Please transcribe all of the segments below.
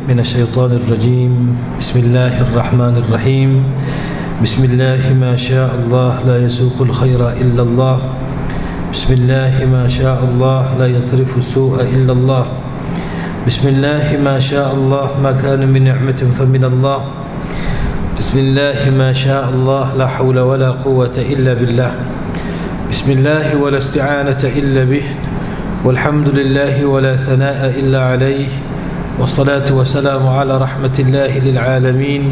من الشيطان الرجيم. بسم الله الرحمن الرحيم. بسم الله ما شاء الله لا يسوق الخير إلا الله. بسم الله ما شاء الله لا يصرف السوء إلا الله. بسم الله ما شاء الله ما كان من نعمة فمن الله. بسم الله ما شاء الله لا حول ولا قوة إلا بالله. بسم الله ولا استعانة إلا به. والحمد لله ولا ثناء إلا عليه. والصلاة والسلام على رحمة الله للعالمين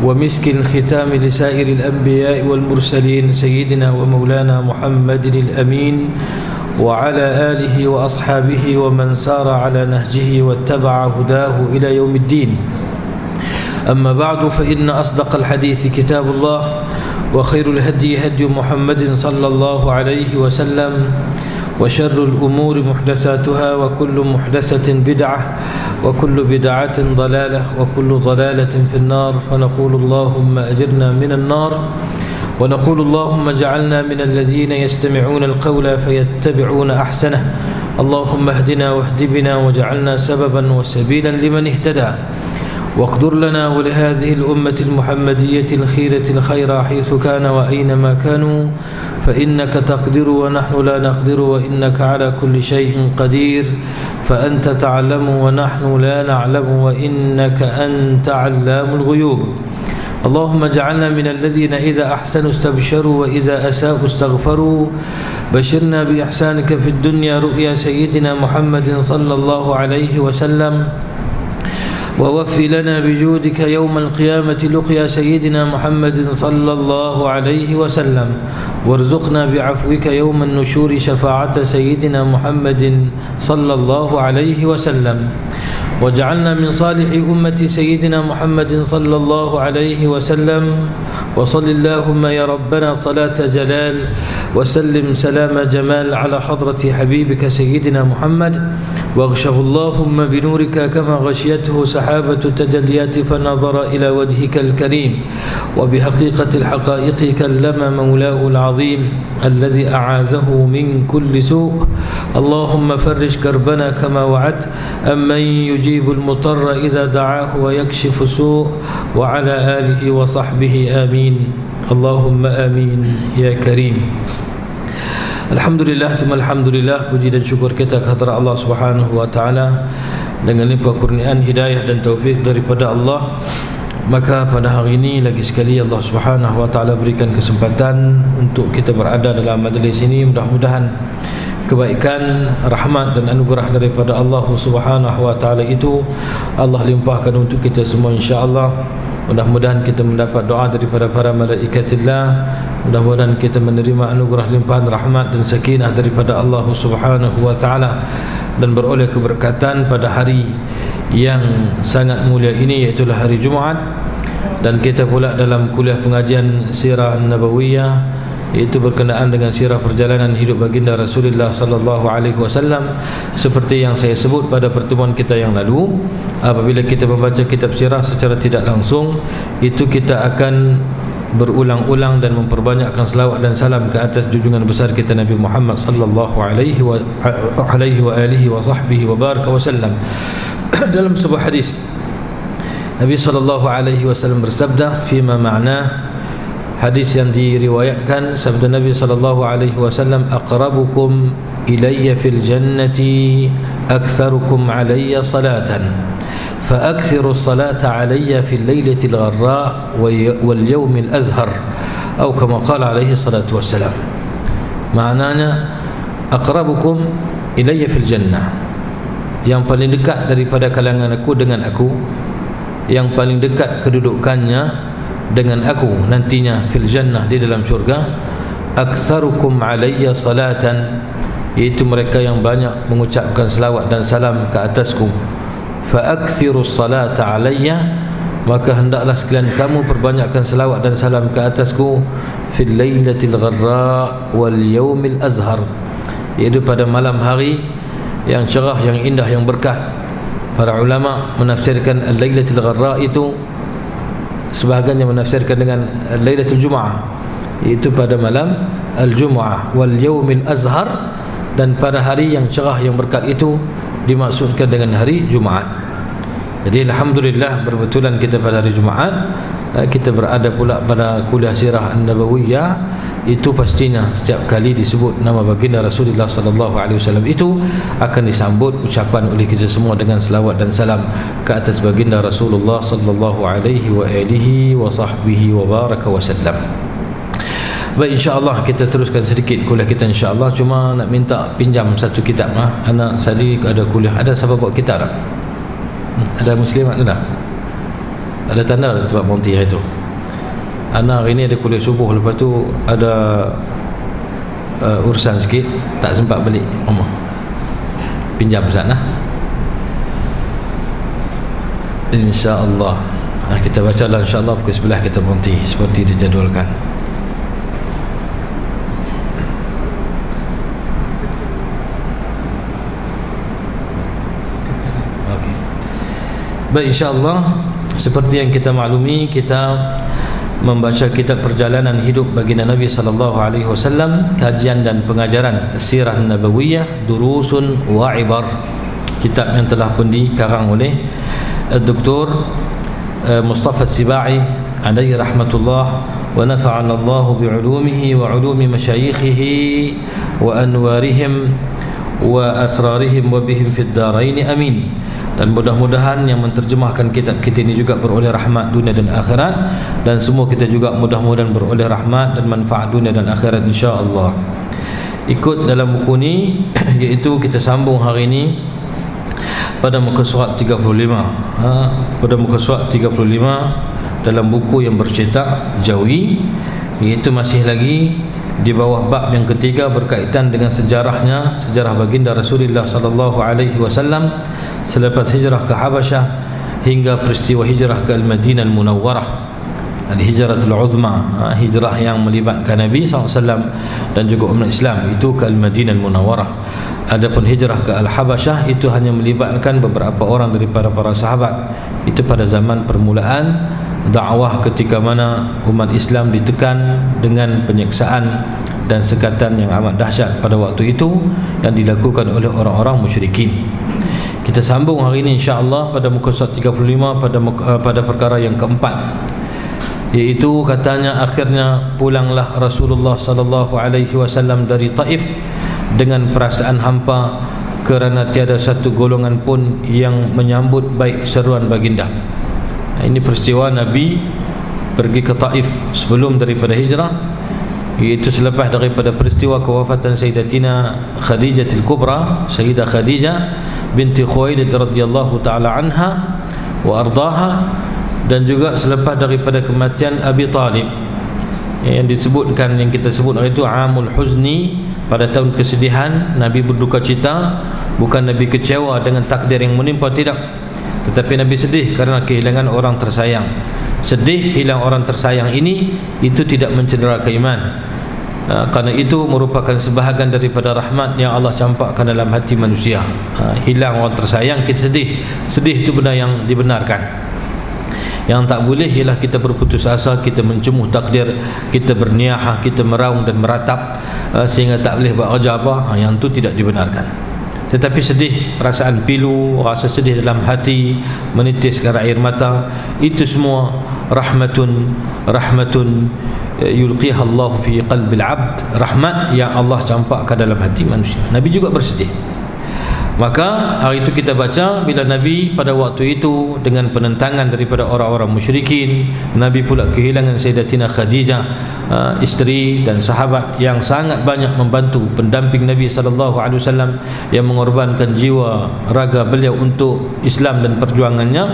ومسك الختام لسائر الأنبياء والمرسلين سيدنا ومولانا محمد الأمين وعلى آله وأصحابه ومن سار على نهجه واتبع هداه إلى يوم الدين. أما بعد فإن أصدق الحديث كتاب الله وخير الهدي هدي محمد صلى الله عليه وسلم وشر الأمور محدثاتها وكل محدثة بدعة وكل بدعة ضلالة وكل ضلالة في النار. فنقول اللهم أجرنا من النار ونقول اللهم اجعلنا من الذين يستمعون القول فيتبعون أحسنه. اللهم اهدنا واهد بنا واجعلنا سببا وسبيلا لمن اهتدى. واقدر لنا ولهذه الأمة المحمدية الخيرة الخير حيث كان وأينما كانوا فإنك تقدر ونحن لا نقدر وإنك على كل شيء قدير. فأنت تعلم ونحن لا نعلم وإنك أنت علام الغيوب. اللهم اجعلنا من الذين إذا أحسنوا استبشروا وإذا أساءوا استغفروا. بشرنا بإحسانك في الدنيا رؤيا سيدنا محمد صلى الله عليه وسلم ووفي لنا بجودك يوم القيامة لقيا سيدنا محمد صلى الله عليه وسلم. وارزقنا بعفوك يوم النشور شفاعة سيدنا محمد صلى الله عليه وسلم. واجعلنا من صالح أمة سيدنا محمد صلى الله عليه وسلم. وصل اللهم يا ربنا صلاة جلال وسلم سلام جمال على حضرة حبيبك سيدنا محمد. واغشه اللهم بنورك كما غشيته سحابة التجليات فنظر إلى وجهك الكريم. وبحقيقة الحقائق كلم مولاه العظيم الذي أعاذه من كل سوء. اللهم فرج كربنا كما وعدت أمن يجيب المضطر إذا دعاه ويكشف السوء وعلى آله وصحبه آمين. اللهم آمين يا كريم. Alhamdulillah, alhamdulillah, puji dan syukur kita kepada Allah Subhanahu wa taala dengan limpah kurniaan hidayah dan taufik daripada Allah. Maka pada hari ini lagi sekali Allah Subhanahu wa taala berikan kesempatan untuk kita berada dalam majlis ini. Mudah-mudahan kebaikan, rahmat dan anugerah daripada Allah Subhanahu wa taala itu Allah limpahkan untuk kita semua insya-Allah. Mudah-mudahan kita mendapat doa daripada para malaikatillah. Mudah-mudahan kita menerima anugerah limpahan rahmat dan sakinah daripada Allah Subhanahu wa taala dan beroleh keberkatan pada hari yang sangat mulia ini, iaitu hari Jumaat. Dan kita pula dalam kuliah pengajian Sirah Nabawiyah, iaitu berkenaan dengan sirah perjalanan hidup baginda Rasulullah sallallahu alaihi wasallam. Seperti yang saya sebut pada pertemuan kita yang lalu, apabila kita membaca kitab sirah secara tidak langsung, itu kita akan berulang-ulang dan memperbanyakkan selawat dan salam ke atas junjungan besar kita Nabi Muhammad sallallahu alaihi wa alihi wa sahbihi wa baraka wasallam. Dalam sebuah hadis Nabi sallallahu alaihi wasallam bersabda, fima ma'na, hadis yang diriwayatkan sabda Nabi sallallahu alaihi wasallam, aqrabukum ilayya fil jannati aktsarukum alayya salatan فأكثروا الصلاة علي في الليلة الغراء واليوم الأزهر أو كما قال عليه الصلاة والسلام. Maknanya aqrabukum ilayya fil jannah, yang paling dekat daripada kalangan aku dengan aku, yang paling dekat kedudukannya dengan aku nantinya fil jannah, di dalam syurga. Aktsarukum alayya salatan, iaitu mereka yang banyak mengucapkan selawat dan salam ke atasku. Fa'akthirus salata alayya, maka hendaklah sekalian kamu perbanyakkan selawat dan salam ke atasku fil lailatil gharra wal yaumil azhar, iaitu pada malam hari yang cerah, yang indah, yang berkah. Para ulama menafsirkan al-lailatul gharra itu, sebahagiannya menafsirkan dengan lailatul jumu'ah, iaitu pada malam al-jumu'ah, wal yaumil azhar, dan pada hari yang cerah yang berkat itu dimaksudkan dengan hari Jumaat. Jadi alhamdulillah berbetulan kita pada hari Jumaat kita berada pula pada kuliah sirah An-Nabawiyah. Itu pastinya setiap kali disebut nama baginda Rasulullah sallallahu alaihi wasallam itu akan disambut ucapan oleh kita semua dengan selawat dan salam ke atas baginda Rasulullah sallallahu alaihi wa alihi wa sahbihi wa baraka wasallam. Baik, insya-Allah kita teruskan sedikit kuliah kita insya-Allah. Cuma nak minta pinjam satu kitab anak tadi ada kuliah. Ada siapa bawa kitab tak? Ada muslim ada? Ada tanda ada tempat montir itu. Anak hari ni ada kuliah subuh, lepas tu ada urusan sikit, tak sempat balik rumah. Pinjam sana. InsyaAllah kita baca lah insyaAllah pukul 11 kita berhenti seperti dijadualkan. Okay. Baik, insyaAllah seperti yang kita maklumi, kita membaca kitab perjalanan hidup baginda Nabi sallallahu alaihi wasallam, kajian dan pengajaran sirah nabawiyah, durusun wa ibar. Kitab yang telah pun dikarang oleh Dr. Mustafa Sibai alaihi rahmatullah wa nafa'ana Allah bi'ulumihi wa 'ulumi masyayikhihi wa anwarihim wa asrarihim wa bihim fid darain amin. Dan mudah-mudahan yang menterjemahkan kitab kita ini juga beroleh rahmat dunia dan akhirat, dan semua kita juga mudah-mudahan beroleh rahmat dan manfaat dunia dan akhirat insya-Allah. Ikut dalam buku ni iaitu kita sambung hari ini pada muka surat 35. Pada muka surat 35 dalam buku yang bercetak Jawi, iaitu masih lagi di bawah bab yang ketiga berkaitan dengan sejarahnya, sejarah baginda Rasulullah sallallahu alaihi wasallam selepas hijrah ke Habasyah hingga peristiwa hijrah ke Al-Madinah Al-Munawwarah, Al-Hijratul Uzma, hijrah yang melibatkan Nabi SAW dan juga umat Islam itu ke Al-Madinah Al-Munawwarah. Adapun hijrah ke Al-Habasyah itu hanya melibatkan beberapa orang daripada para sahabat. Itu pada zaman permulaan dakwah ketika mana umat Islam ditekan dengan penyiksaan dan sekatan yang amat dahsyat pada waktu itu yang dilakukan oleh orang-orang musyrikin. Kita sambung hari ini insya-Allah pada muka surat 35 pada perkara yang keempat, iaitu katanya akhirnya pulanglah Rasulullah sallallahu alaihi wasallam dari Taif dengan perasaan hampa kerana tiada satu golongan pun yang menyambut baik seruan baginda. Ini peristiwa Nabi pergi ke Taif sebelum daripada hijrah, iaitu selepas daripada peristiwa kewafatan Sayyidatina Khadijah Al-Kubra, Sayyidah Khadijah binti Khuwailid radhiyallahu taala anha wa ardaha, dan juga selepas daripada kematian Abi Talib yang disebutkan, yang kita sebut itu Amul Huzni, pada tahun kesedihan. Nabi berduka cita, bukan Nabi kecewa dengan takdir yang menimpa, tidak, tetapi Nabi sedih kerana kehilangan orang tersayang. Sedih hilang orang tersayang ini itu tidak mencederai iman, kerana itu merupakan sebahagian daripada rahmat yang Allah campakkan dalam hati manusia. Hilang orang tersayang, kita sedih. Sedih itu benda yang dibenarkan. Yang tak boleh ialah kita berputus asa, kita mencemuh takdir, kita berniahah, kita meraung dan meratap sehingga tak boleh buat kerja apa. Yang itu tidak dibenarkan. Tetapi sedih, perasaan pilu, rasa sedih dalam hati, menitiskan air mata, itu semua rahmatun yulqiha Allah fi qalbil abd, rahmat yang Allah campakkan dalam hati manusia. Nabi juga bersedih. Maka hari itu kita baca bila Nabi pada waktu itu dengan penentangan daripada orang-orang musyrikin, Nabi pula kehilangan Sayyidatina Khadijah, isteri dan sahabat yang sangat banyak membantu, pendamping Nabi sallallahu alaihi wasallam yang mengorbankan jiwa raga beliau untuk Islam dan perjuangannya.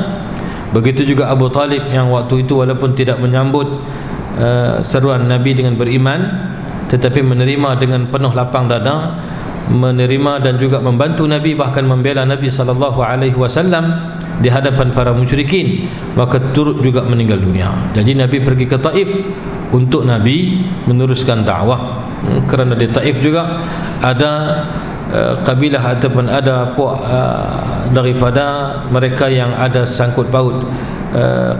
Begitu juga Abu Talib yang waktu itu walaupun tidak menyambut seruan Nabi dengan beriman, tetapi menerima dengan penuh lapang dada, menerima dan juga membantu Nabi, bahkan membela Nabi sallallahu alaihi wasallam di hadapan para musyrikin, maka turut juga meninggal dunia. Jadi Nabi pergi ke Taif untuk Nabi meneruskan dakwah, kerana di Taif juga ada kabilah ataupun ada daripada mereka yang ada sangkut paut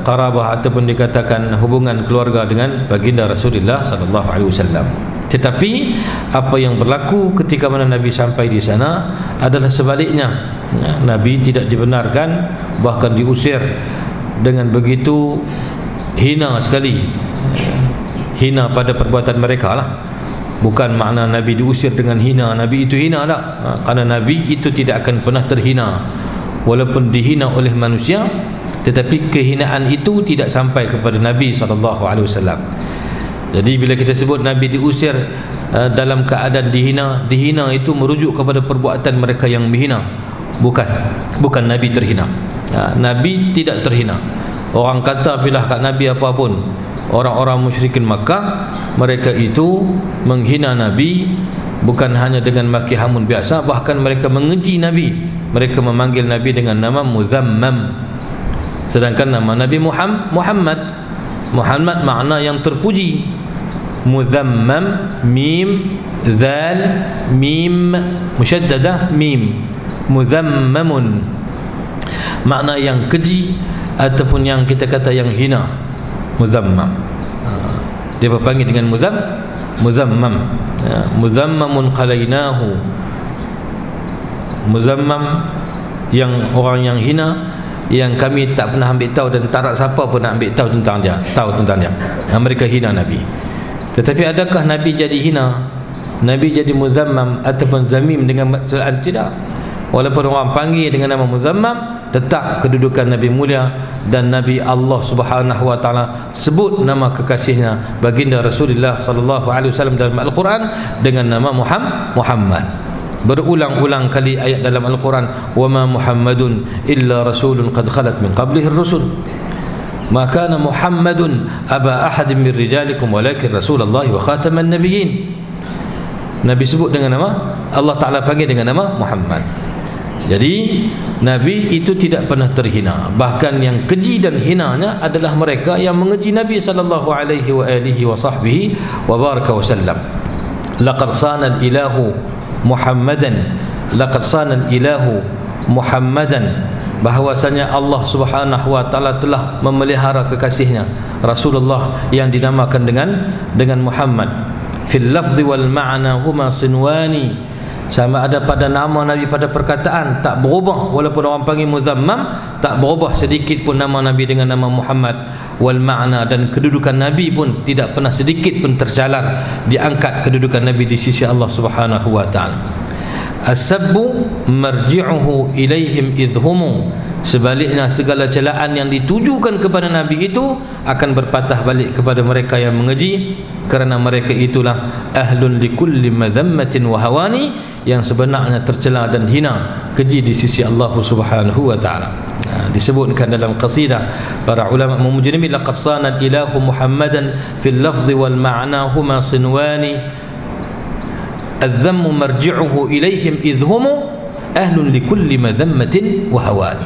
qarabah ataupun dikatakan hubungan keluarga dengan baginda Rasulullah sallallahu alaihi wasallam. Tetapi apa yang berlaku ketika mana Nabi sampai di sana adalah sebaliknya. Nabi tidak dibenarkan, bahkan diusir dengan begitu hina sekali. Hina pada perbuatan mereka lah. Bukan makna Nabi diusir dengan hina, Nabi itu hina tak? Karena Nabi itu tidak akan pernah terhina, walaupun dihina oleh manusia, tetapi kehinaan itu tidak sampai kepada Nabi SAW. Jadi bila kita sebut Nabi diusir dalam keadaan dihina itu merujuk kepada perbuatan mereka yang menghina. Bukan Nabi terhina. Nabi tidak terhina. Orang kata pilah kat Nabi apa pun, orang-orang musyrikin Makkah, mereka itu menghina Nabi bukan hanya dengan maki hamun biasa, bahkan mereka mengeji Nabi. Mereka memanggil Nabi dengan nama Muzammam, sedangkan nama Nabi Muhammad makna yang terpuji. Muzammam, mim, zal, mim musyaddadah, mim. Muzammamun, makna yang keji ataupun yang kita kata yang hina. Muzammam, dia berpanggil dengan muzammam. Muzammamun qalainahu, muzammam yang orang yang hina, yang kami tak pernah ambil tahu dan tak ada siapa pun nak ambil tahu tentang dia. Mereka hina Nabi. Tetapi adakah Nabi jadi hina? Nabi jadi muzammam ataupun zamim dengan maksudaan? Tidak. Walaupun orang panggil dengan nama muzammam, tetap kedudukan Nabi mulia, dan Nabi Allah Subhanahu wa taala sebut nama kekasihnya baginda Rasulullah sallallahu alaihi wasallam dalam Al-Quran dengan nama Muhammad. Berulang-ulang kali ayat dalam Al-Quran, wa ma Muhammadun illa rasulun qad khalat min qablihi ar-rusul. Ma kana Muhammadun aba ahadin min rijalikum walakin Rasulullah wa khataman nabiyyin. Nabi sebut dengan nama, Allah Taala panggil dengan nama Muhammad. Jadi Nabi itu tidak pernah terhina. Bahkan yang keji dan hinanya adalah mereka yang mengeji Nabi sallallahu alaihi wa alihi wa sahbihi wa baraka wa sallam. Laqad sana al-ilahu Muhammadan, laqad sana al-ilahu Muhammadan, bahwasanya Allah Subhanahu wa taala telah memelihara kekasihnya Rasulullah yang dinamakan dengan Muhammad. Fil lafzi wal ma'na huma sinwani, sama ada pada nama Nabi, pada perkataan tak berubah, walaupun orang panggil muzammam, tak berubah sedikit pun nama Nabi dengan nama Muhammad. Wal ma'na, dan kedudukan Nabi pun tidak pernah sedikit pun tercalar, diangkat kedudukan Nabi di sisi Allah Subhanahu wa taala. As-sabbu marji'uhu ilaihim idhumu, sebaliknya segala celaan yang ditujukan kepada Nabi itu akan berpatah balik kepada mereka yang mengeji, kerana mereka itulah ahlun likulli madhammatin wa hawani, yang sebenarnya tercela dan hina, keji di sisi Allah Subhanahu wa taala. Disebutkan dalam qasidah para ulama memuji Nabi, laqad sana ilahu Muhammadan fil lafzi wal ma'na huma sinwani, الذم مرجعه إليهم إذ هم أهل لكل مذمة وهوان.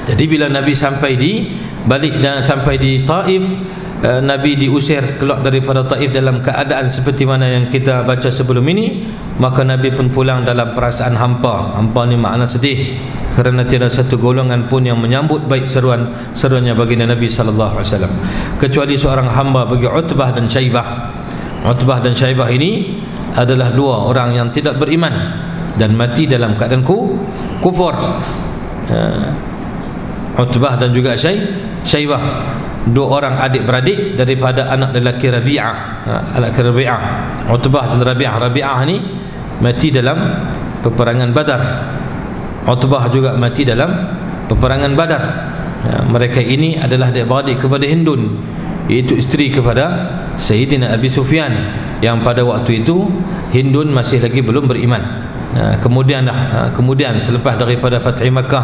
Jadi bila Nabi sampai di balik dan sampai di Taif, Nabi diusir keluar daripada Taif dalam keadaan seperti mana yang kita baca sebelum ini, maka Nabi pun pulang dalam perasaan hampa. Hampa ni makna sedih, kerana tiada satu golongan pun yang menyambut baik seruannya baginda Nabi sallallahu alaihi wasallam, kecuali seorang hamba bagi Utbah dan Syaibah. Utbah dan Syaibah ini adalah dua orang yang tidak beriman dan mati dalam keadaan kufur. Utbah dan juga Syaibah, dua orang adik-beradik daripada anak lelaki Rabi'ah. Utbah dan Rabi'ah ni mati dalam peperangan Badar. Utbah juga mati dalam peperangan Badar. Mereka ini adalah adik-beradik kepada Hindun, iaitu isteri kepada Sayyidina Abi Sufyan, yang pada waktu itu Hindun masih lagi belum beriman. Kemudian selepas daripada Fath Makkah,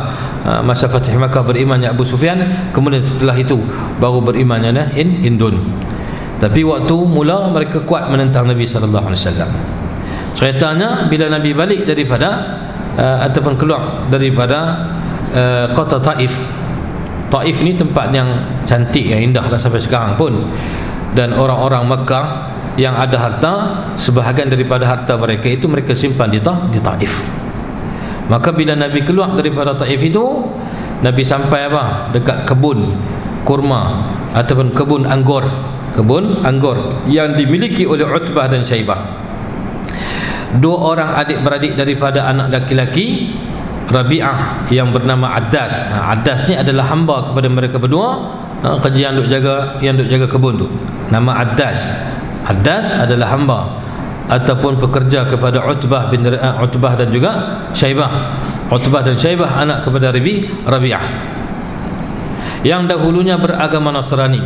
masa Fath Makkah berimannya Abu Sufyan, kemudian setelah itu baru berimannya Hindun. Tapi waktu mula mereka kuat menentang Nabi sallallahu alaihi wasallam. Ceritanya bila Nabi balik daripada ataupun keluar daripada kota Taif. Taif ni tempat yang cantik, yang indah dah sampai sekarang pun. Dan orang-orang Makkah yang ada harta, sebahagian daripada harta mereka itu mereka simpan di Taif. Maka bila Nabi keluar daripada Taif itu, Nabi sampai dekat kebun kurma ataupun kebun anggur kebun anggur yang dimiliki oleh Utbah dan Syaibah. Dua orang adik-beradik daripada anak laki-laki Rabi'ah yang bernama Addas. Addas ni adalah hamba kepada mereka berdua, kerja yang duk jaga kebun tu. Nama Addas. Addas adalah hamba ataupun pekerja kepada Utbah dan juga Syaibah. Utbah dan Syaibah anak kepada Rabi'ah yang dahulunya beragama Nasrani.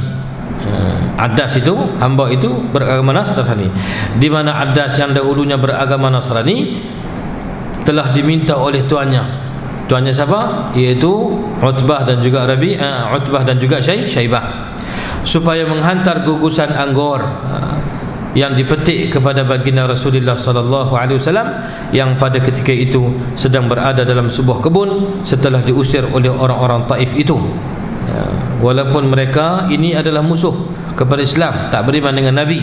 Addas itu, hamba itu beragama Nasrani, di mana Addas yang dahulunya beragama Nasrani telah diminta oleh tuannya siapa? Iaitu Utbah dan juga Utbah dan juga Syaibah, supaya menghantar gugusan anggur yang dipetik kepada baginda Rasulullah sallallahu alaihi wasallam yang pada ketika itu sedang berada dalam sebuah kebun setelah diusir oleh orang-orang Taif itu. Walaupun mereka ini adalah musuh kepada Islam, tak beriman dengan Nabi,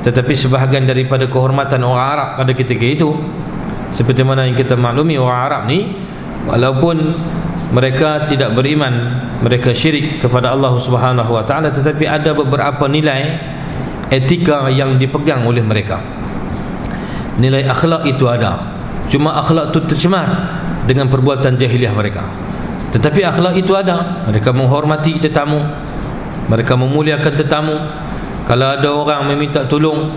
tetapi sebahagian daripada kehormatan orang Arab pada ketika itu, seperti mana yang kita maklumi, orang Arab ni walaupun mereka tidak beriman, mereka syirik kepada Allah Subhanahu wa taala, tetapi ada beberapa nilai etika yang dipegang oleh mereka. Nilai akhlak itu ada, cuma akhlak itu tercemar dengan perbuatan jahiliah mereka. Tetapi akhlak itu ada, mereka menghormati tetamu, mereka memuliakan tetamu. Kalau ada orang meminta tolong,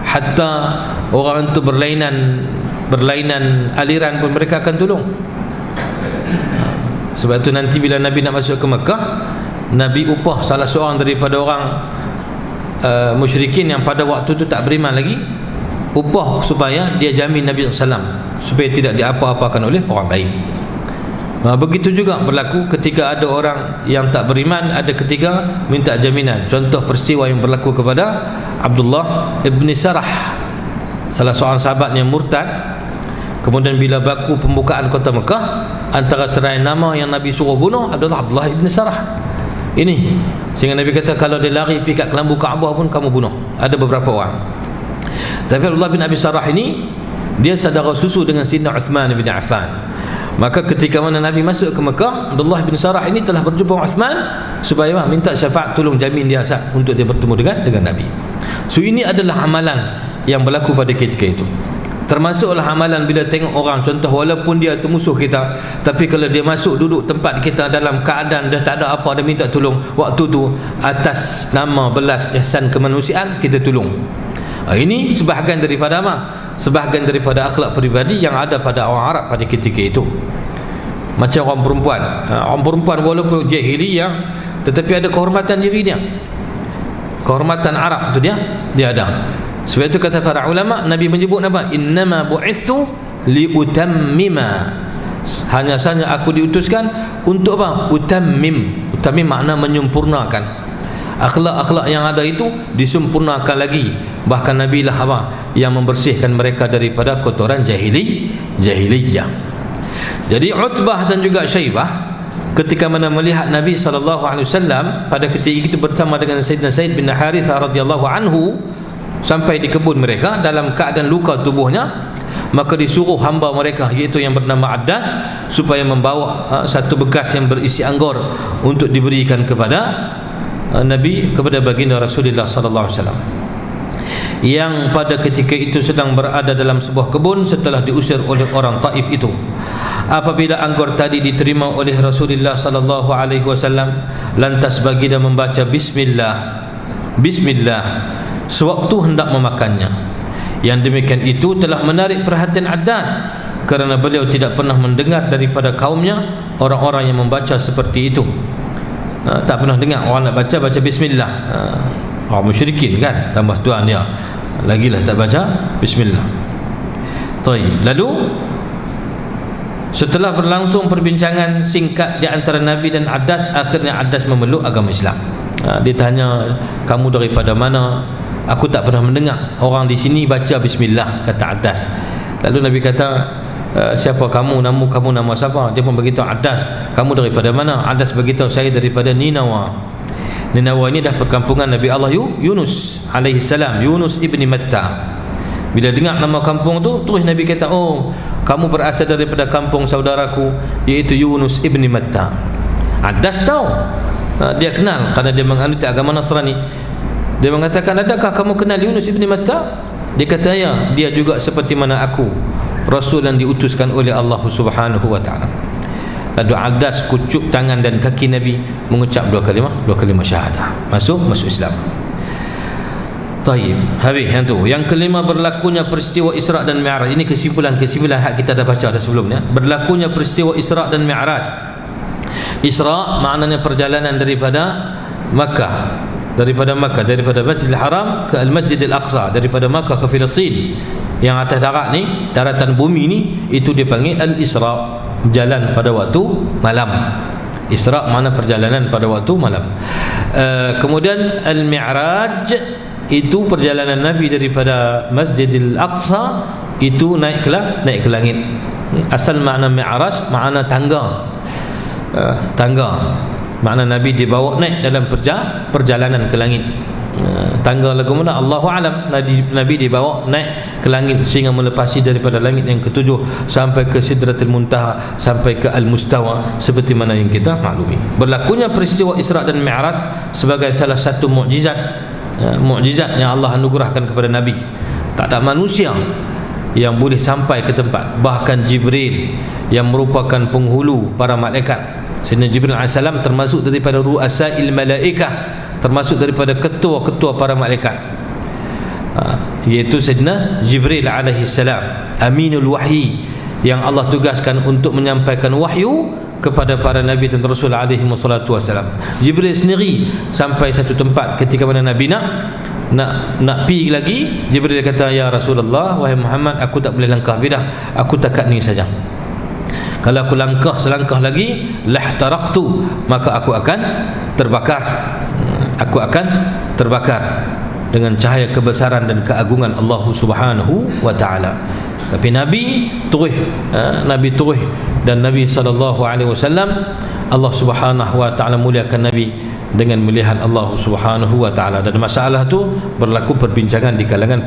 hatta orang itu berlainan aliran pun mereka akan tolong. Sebab itu nanti bila Nabi nak masuk ke Mekah, Nabi upah salah seorang daripada orang musyrikin yang pada waktu itu tak beriman lagi, upah supaya dia jamin Nabi SAW supaya tidak diapa-apakan oleh orang lain. Begitu juga berlaku ketika ada orang yang tak beriman, ada ketika minta jaminan. Contoh peristiwa yang berlaku kepada Abdullah ibn Sarah, salah seorang sahabat yang murtad. Kemudian bila berlaku pembukaan kota Mekah, antara serai nama yang Nabi suruh bunuh adalah Abdullah ibn Sarah ini. Sehingga Nabi kata kalau dia lari pergi kat kelambu Kaabah pun kamu bunuh. Ada beberapa orang. Tapi Abdullah bin Abi Sarah ini dia saudara susu dengan Sayyidina Uthman bin Affan. Maka ketika mana Nabi masuk ke Mekah, Abdullah bin Sarah ini telah berjumpa Uthman supaya minta syafaat, tolong jamin dia untuk dia bertemu dengan Nabi. So ini adalah amalan yang berlaku pada ketika itu. Termasuklah amalan bila tengok orang, contoh walaupun dia itu musuh kita, tapi kalau dia masuk duduk tempat kita dalam keadaan dah tak ada apa, dia minta tolong, waktu tu atas nama belas ihsan kemanusiaan kita tolong. Ini sebahagian daripada apa? Sebahagian daripada akhlak peribadi yang ada pada orang Arab pada ketika itu. Macam orang perempuan, orang perempuan walaupun jahiliyah tetapi ada kehormatan diri dia, kehormatan Arab tu dia ada. Sebab itu kata para ulama, Nabi menyebut apa? Innama bu'ithtu liutammima, hanya saja aku diutuskan untuk apa? Utammim. Utammim makna menyempurnakan. Akhlak-akhlak yang ada itu disempurnakan lagi. Bahkan Nabi lah apa? Yang membersihkan mereka daripada kotoran jahiliyah. Jadi Utbah dan juga Syaibah ketika mana melihat Nabi SAW pada ketika itu bersama dengan Sayyidina Zaid bin Harithah radhiyallahu anhu sampai di kebun mereka dalam keadaan luka tubuhnya, maka disuruh hamba mereka iaitu yang bernama Addas supaya membawa satu bekas yang berisi anggur untuk diberikan kepada Nabi, kepada baginda Rasulullah sallallahu alaihi wasallam yang pada ketika itu sedang berada dalam sebuah kebun setelah diusir oleh orang Taif itu. Apabila anggur tadi diterima oleh Rasulullah sallallahu alaihi wasallam, lantas baginda membaca bismillah sewaktu hendak memakannya. Yang demikian itu telah menarik perhatian Addas kerana beliau tidak pernah mendengar daripada kaumnya orang-orang yang membaca seperti itu. Tak pernah dengar orang nak baca bismillah. Orang musyrikin kan, tambah tuan dia lagilah tak baca bismillah. Lalu setelah berlangsung perbincangan singkat di antara Nabi dan Addas, akhirnya Addas memeluk agama Islam. Dia tanya, kamu daripada mana? Aku tak pernah mendengar orang di sini baca bismillah, kata Addas. Lalu Nabi kata, siapa kamu? Kamu nama siapa? Dia pun beritahu Addas, kamu daripada mana? Addas beritahu, saya daripada Ninawa. Ninawa ini dah perkampungan Nabi Allah Yunus alaihi salam, Yunus ibni Matta. Bila dengar nama kampung tu, terus Nabi kata, oh, kamu berasal daripada kampung saudaraku iaitu Yunus ibni Matta. Addas tahu, dia kenal kerana dia menganut agama Nasrani. Dia mengatakan, adakah kamu kenal Yunus ibn Matta? Dia kata, ya, dia juga seperti mana aku, Rasul yang diutuskan oleh Allah Subhanahu wa ta'ala. Lalu Adas kucup tangan dan kaki Nabi, mengucap dua kalimah syahadah, masuk Islam. Taib. Habis yang tu. Yang kelima, berlakunya peristiwa Isra' dan Mi'raj. Ini kesimpulan hak kita dah baca dah sebelumnya. Berlakunya peristiwa Isra' dan Mi'raj. Isra' maknanya perjalanan daripada Makkah, daripada Masjidil Haram ke Al-Masjidil Aqsa, daripada Makkah ke Filistin. Yang atas darat ni, daratan bumi ni, itu dipanggil Al-Isra', jalan pada waktu malam. Isra' makna perjalanan pada waktu malam. Kemudian Al-Mi'raj itu perjalanan Nabi daripada Masjidil Aqsa, itu naik ke langit. Asal makna Mi'raj makna tangga. Makna Nabi dibawa naik dalam perjalanan ke langit. Tangga lagu mana Allahu alam. Nabi dibawa naik ke langit sehingga melepasi daripada langit yang ketujuh sampai ke Sidratul Muntaha, sampai ke Al-Mustawa, seperti mana yang kita maklumi. Berlakunya peristiwa Isra' dan Mi'raj sebagai salah satu mukjizat yang Allah anugerahkan kepada Nabi. Tak ada manusia yang boleh sampai ke tempat, bahkan Jibril yang merupakan penghulu para malaikat. Sayyidina Jibril AS termasuk daripada ru'asail malaikah, termasuk daripada ketua-ketua para malaikat, iaitu Sayyidina Jibril AS, aminul wahyi, yang Allah tugaskan untuk menyampaikan wahyu kepada para Nabi dan Rasul alaihi wassalatu wassalam. Jibril sendiri sampai satu tempat ketika mana Nabi nak pergi lagi, Jibril kata, ya Rasulullah, wahai Muhammad, aku tak boleh langkah bidah, aku takat ni saja. Kalau aku langkah selangkah lagi, lahtaraqtu, maka aku akan terbakar dengan cahaya kebesaran dan keagungan Allah Subhanahu wa ta'ala. Tapi Nabi terus dan Nabi SAW, Allah Subhanahu wa ta'ala muliakan Nabi dengan melihat Allah Subhanahu wa ta'ala. Dan masalah tu berlaku perbincangan di kalangan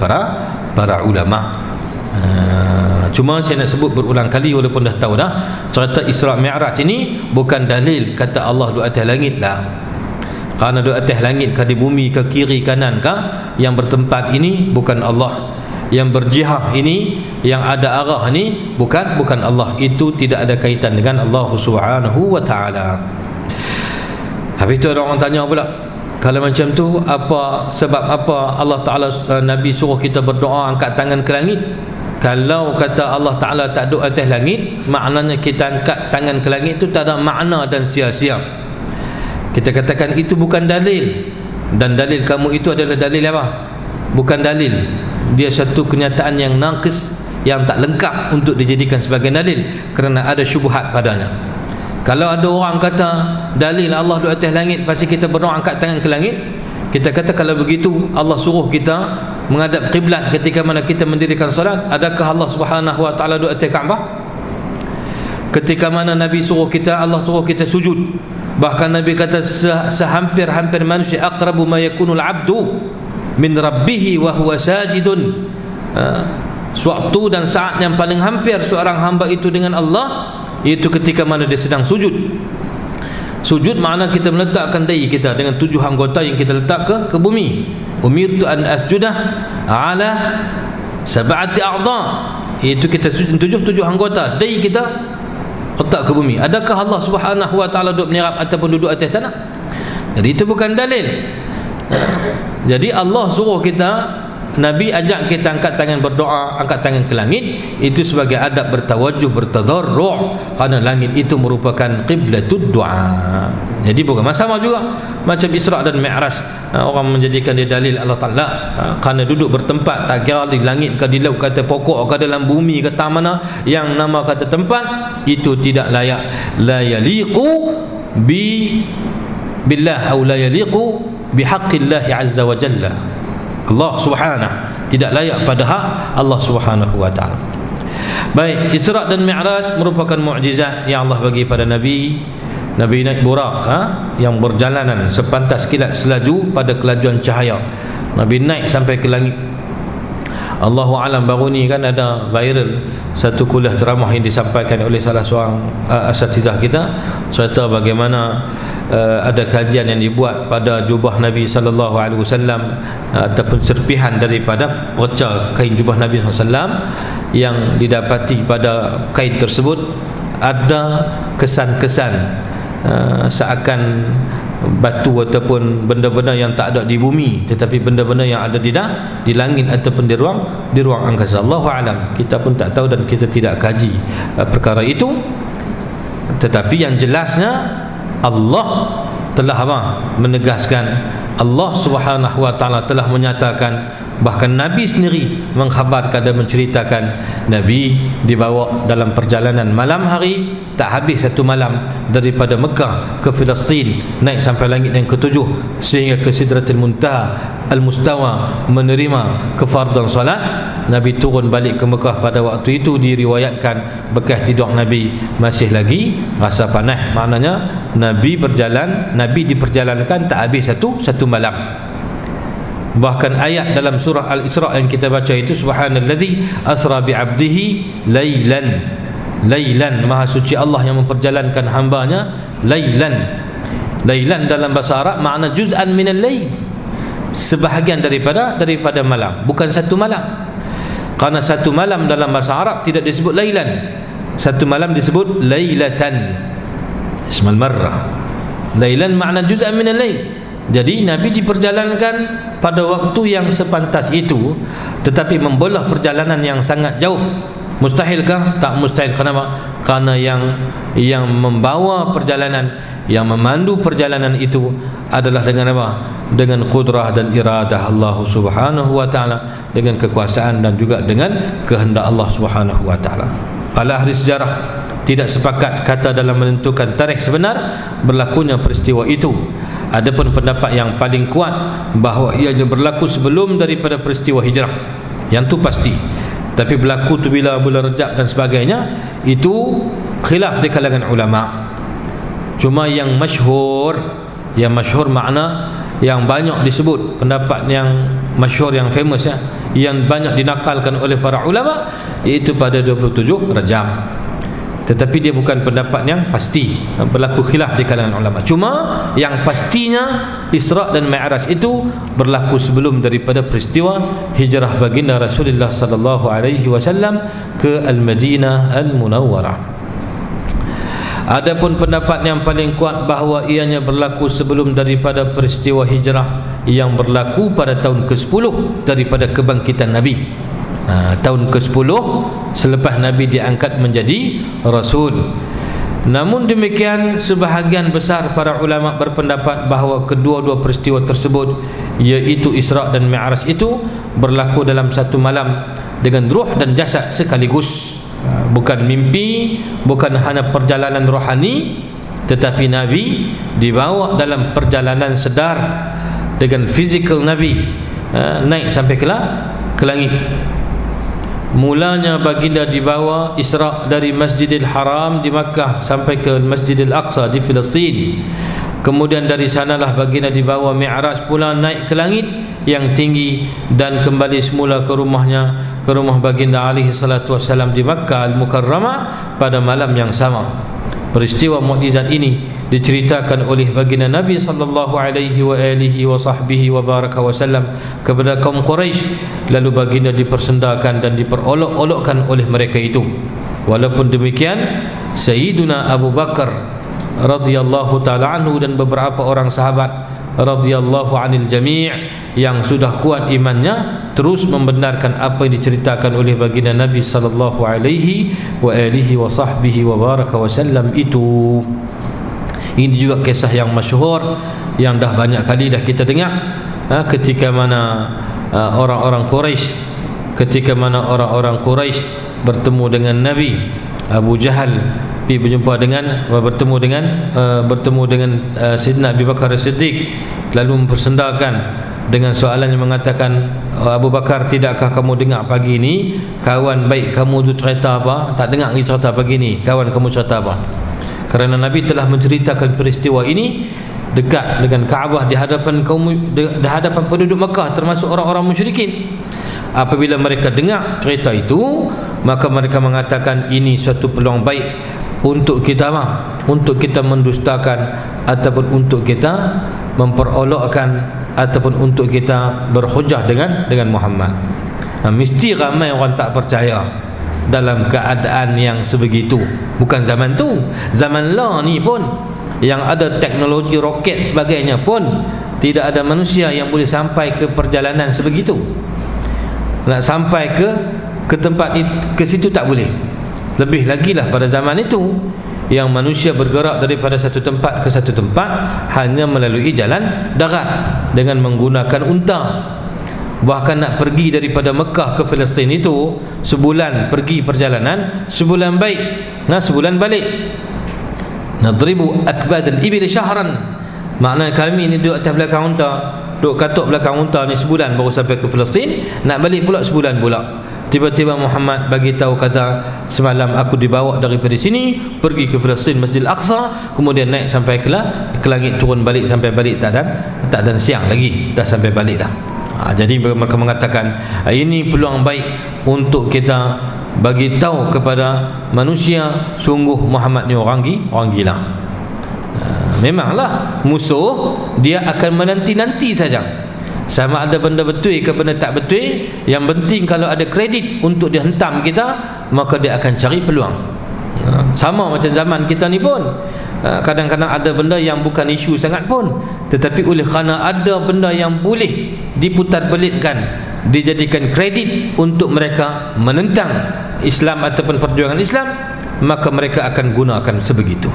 para ulama. Cuma saya nak sebut berulang kali, walaupun dah tahu dah, cerita Isra' Mi'raj ini bukan dalil kata Allah di atas langit lah. Kerana di atas langit ke di bumi ke kiri kanan ke, yang bertempat ini bukan Allah. Yang berjihad ini, yang ada arah ini bukan Allah. Itu tidak ada kaitan dengan Allah Subhanahu wa ta'ala. Habis tu ada orang tanya pula, kalau macam tu, sebab apa Allah Ta'ala, Nabi suruh kita berdoa angkat tangan ke langit? Kalau kata Allah Ta'ala tak duduk atas langit, maknanya kita angkat tangan ke langit itu tak ada makna dan sia-sia. Kita katakan itu bukan dalil. Dan dalil kamu itu adalah dalil apa? Bukan dalil. Dia satu kenyataan yang naqis, yang tak lengkap untuk dijadikan sebagai dalil, kerana ada syubhat padanya. Kalau ada orang kata dalil Allah di atas langit, pasti kita berdoa angkat tangan ke langit, kita kata kalau begitu Allah suruh kita menghadap kiblat ketika mana kita mendirikan solat. Adakah Allah Subhanahu wa ta'ala di atas Kaabah? Ketika mana Nabi suruh kita, Allah suruh kita sujud. Bahkan Nabi kata sehampir-hampir manusia, aqrabu ma yakunul abdu min rabbihi wa huwa sajidun. Suatu dan saat yang paling hampir seorang hamba itu dengan Allah, iaitu ketika mana dia sedang sujud. Sujud makna kita meletakkan dahi kita dengan 7 anggota yang kita letak ke bumi. Umirtu an asjudah ala sab'ati a'dha, iaitu kita sujud 7 anggota, dahi kita letak ke bumi. Adakah Allah Subhanahu wa ta'ala duduk menyerap ataupun duduk atas tanah? Jadi itu bukan dalil. Jadi Allah suruh kita, Nabi ajak kita angkat tangan berdoa, angkat tangan ke langit, itu sebagai adab bertawajuh, bertadarru', kerana langit itu merupakan qiblatud du'a. Jadi bukan sama juga macam Isra' dan Mi'raj, orang menjadikan dia dalil Allah Ta'ala kerana duduk bertempat, tak kira di langit ke di laut, kata pokok ke dalam bumi ke mana, yang nama kata tempat itu tidak layak. La yaliqu billah atau la yaliqu bihaqqillahi azza wa jalla. Allah Subhanahu tidak layak pada hak Allah Subhanahu wa ta'ala. Baik, Isra' dan Mi'raj merupakan mukjizat yang Allah bagi pada Nabi. Nabi naik burak, yang berjalanan sepantas kilat selaju pada kelajuan cahaya. Nabi naik sampai ke langit. Allahu alam, baru ni kan ada viral satu kuliah ceramah yang disampaikan oleh salah seorang asatizah kita, cerita bagaimana ada kajian yang dibuat pada jubah Nabi sallallahu alaihi wasallam ataupun serpihan daripada perca kain jubah Nabi sallallahu alaihi wasallam, yang didapati pada kain tersebut ada kesan-kesan seakan batu ataupun benda-benda yang tak ada di bumi, tetapi benda-benda yang ada di langit ataupun di ruang angkasa. Allahu alam, kita pun tak tahu dan kita tidak kaji perkara itu. Tetapi yang jelasnya Allah telah menegaskan, Allah Subhanahu wa taala telah menyatakan, bahkan Nabi sendiri mengkhabarkan dan menceritakan, Nabi dibawa dalam perjalanan malam hari, tak habis satu malam, daripada Mekah ke Filistin, naik sampai langit yang ketujuh, sehingga ke Sidratul Muntaha Al-Mustawa, menerima kefardan salat. Nabi turun balik ke Mekah pada waktu itu, diriwayatkan bekas tidur Nabi masih lagi rasa panas. Maknanya Nabi diperjalankan tak habis satu malam. Bahkan ayat dalam surah Al-Isra yang kita baca itu, subhanallazi asra bi'abdihi laylan. Laylan, maha suci Allah yang memperjalankan hambanya laylan. Laylan dalam bahasa Arab makna juz'an minal layl, sebahagian daripada malam, bukan satu malam. Karena satu malam dalam bahasa Arab tidak disebut laylan, satu malam disebut laylatan, ismal marrah. Laylan makna juz'an minal layl. Jadi Nabi diperjalankan pada waktu yang sepantas itu, tetapi membelah perjalanan yang sangat jauh. Mustahilkah? Tak mustahil. Kenapa? Karena yang membawa perjalanan, yang memandu perjalanan itu adalah dengan apa? Dengan qudrah dan iradah Allah Subhanahu wa taala, dengan kekuasaan dan juga dengan kehendak Allah Subhanahu wa taala. Para ahli sejarah tidak sepakat kata dalam menentukan tarikh sebenar berlakunya peristiwa itu. Adapun pendapat yang paling kuat bahawa ianya berlaku sebelum daripada peristiwa hijrah, yang tu pasti. Tapi berlaku tu bila bulan Rejab dan sebagainya, itu khilaf di kalangan ulama. Cuma yang masyhur makna yang banyak disebut, pendapat yang masyhur, yang famous yang banyak dinakalkan oleh para ulama, iaitu pada 27 Rejab. Tetapi dia bukan pendapat yang pasti, berlaku khilaf di kalangan ulama. Cuma yang pastinya Isra' dan Mi'raj itu berlaku sebelum daripada peristiwa hijrah baginda Rasulullah sallallahu alaihi wasallam ke Al-Madinah Al-Munawwarah. Adapun pendapat yang paling kuat bahawa ianya berlaku sebelum daripada peristiwa hijrah yang berlaku pada tahun ke-10 daripada kebangkitan Nabi. Tahun ke-10 selepas Nabi diangkat menjadi Rasul. Namun demikian, sebahagian besar para ulama berpendapat bahawa kedua-dua peristiwa tersebut, iaitu Isra' dan Mi'raj itu berlaku dalam satu malam dengan ruh dan jasad sekaligus. Bukan mimpi, bukan hanya perjalanan rohani, tetapi Nabi dibawa dalam perjalanan sedar dengan fizikal Nabi, naik sampai ke langit. Mulanya baginda dibawa Isra' dari Masjidil Haram di Makkah sampai ke Masjidil Aqsa di Filistin. Kemudian dari sanalah baginda dibawa Mi'raj pula, naik ke langit yang tinggi dan kembali semula ke rumahnya, ke rumah baginda alaihi salatu wassalam di Makkah Al-Mukarramah pada malam yang sama. Peristiwa mukjizat ini diceritakan oleh baginda Nabi sallallahu alaihi wa alihi wa sahbihi wa baraka wasallam kepada kaum Quraisy, lalu baginda dipersendakan dan diperolok-olokkan oleh mereka itu. Walaupun demikian, Sayyiduna Abu Bakar radhiyallahu taala anhu dan beberapa orang sahabat radhiyallahu anil jami' yang sudah kuat imannya terus membenarkan apa yang diceritakan oleh baginda Nabi sallallahu alaihi wa alihi wa sahbihi wa baraka wasallam itu. Ini juga kisah yang masyhur yang dah banyak kali dah kita dengar, ketika mana orang-orang Quraisy bertemu dengan Nabi. Abu Jahal bertemu dengan Sayyidina Abu Bakar As-Siddiq, lalu mempersendakan dengan soalan yang mengatakan, Abu Bakar, tidakkah kamu dengar pagi ini kawan baik kamu tu cerita apa? Tak dengar lagi cerita pagi ni, kawan kamu cerita apa? Kerana Nabi telah menceritakan peristiwa ini dekat dengan Kaabah, di hadapan penduduk Mekah, termasuk orang-orang musyrikin. Apabila mereka dengar cerita itu, maka mereka mengatakan ini suatu peluang baik untuk kita untuk kita mendustakan ataupun untuk kita memperolokkan ataupun untuk kita berhujah dengan Muhammad. Mesti ramai orang tak percaya dalam keadaan yang sebegitu. Bukan zaman tu, zaman lah ni pun yang ada teknologi roket sebagainya pun tidak ada manusia yang boleh sampai ke perjalanan sebegitu. Nak sampai ke tempat ke situ tak boleh. Lebih lagi lah pada zaman itu yang manusia bergerak daripada satu tempat ke satu tempat hanya melalui jalan darat dengan menggunakan unta. Bahkan nak pergi daripada Mekah ke Palestin itu sebulan pergi perjalanan, sebulan baik, sebulan balik. Nadribu akbad al-ibil syahran. Maknanya kami ni duduk atas belakang unta, duduk katuk belakang unta ni sebulan baru sampai ke Palestin, nak balik pula sebulan pula. Tiba-tiba Muhammad bagi tahu, kata semalam aku dibawa daripada sini pergi ke Palestin, Masjid Al-Aqsa, kemudian naik sampai ke langit, turun balik, sampai balik tak dan siang lagi dah sampai balik dah. Jadi mereka mengatakan ini peluang baik untuk kita bagi tahu kepada manusia sungguh Muhammad ni orang gila. Memanglah musuh dia akan menanti-nanti saja, sama ada benda betul ke benda tak betul. Yang penting kalau ada kredit untuk dia hentam kita, maka dia akan cari peluang. Sama macam zaman kita ni pun, kadang-kadang ada benda yang bukan isu sangat pun, tetapi oleh kerana ada benda yang boleh diputar belitkan, dijadikan kredit untuk mereka menentang Islam ataupun perjuangan Islam, maka mereka akan gunakan sebegitu.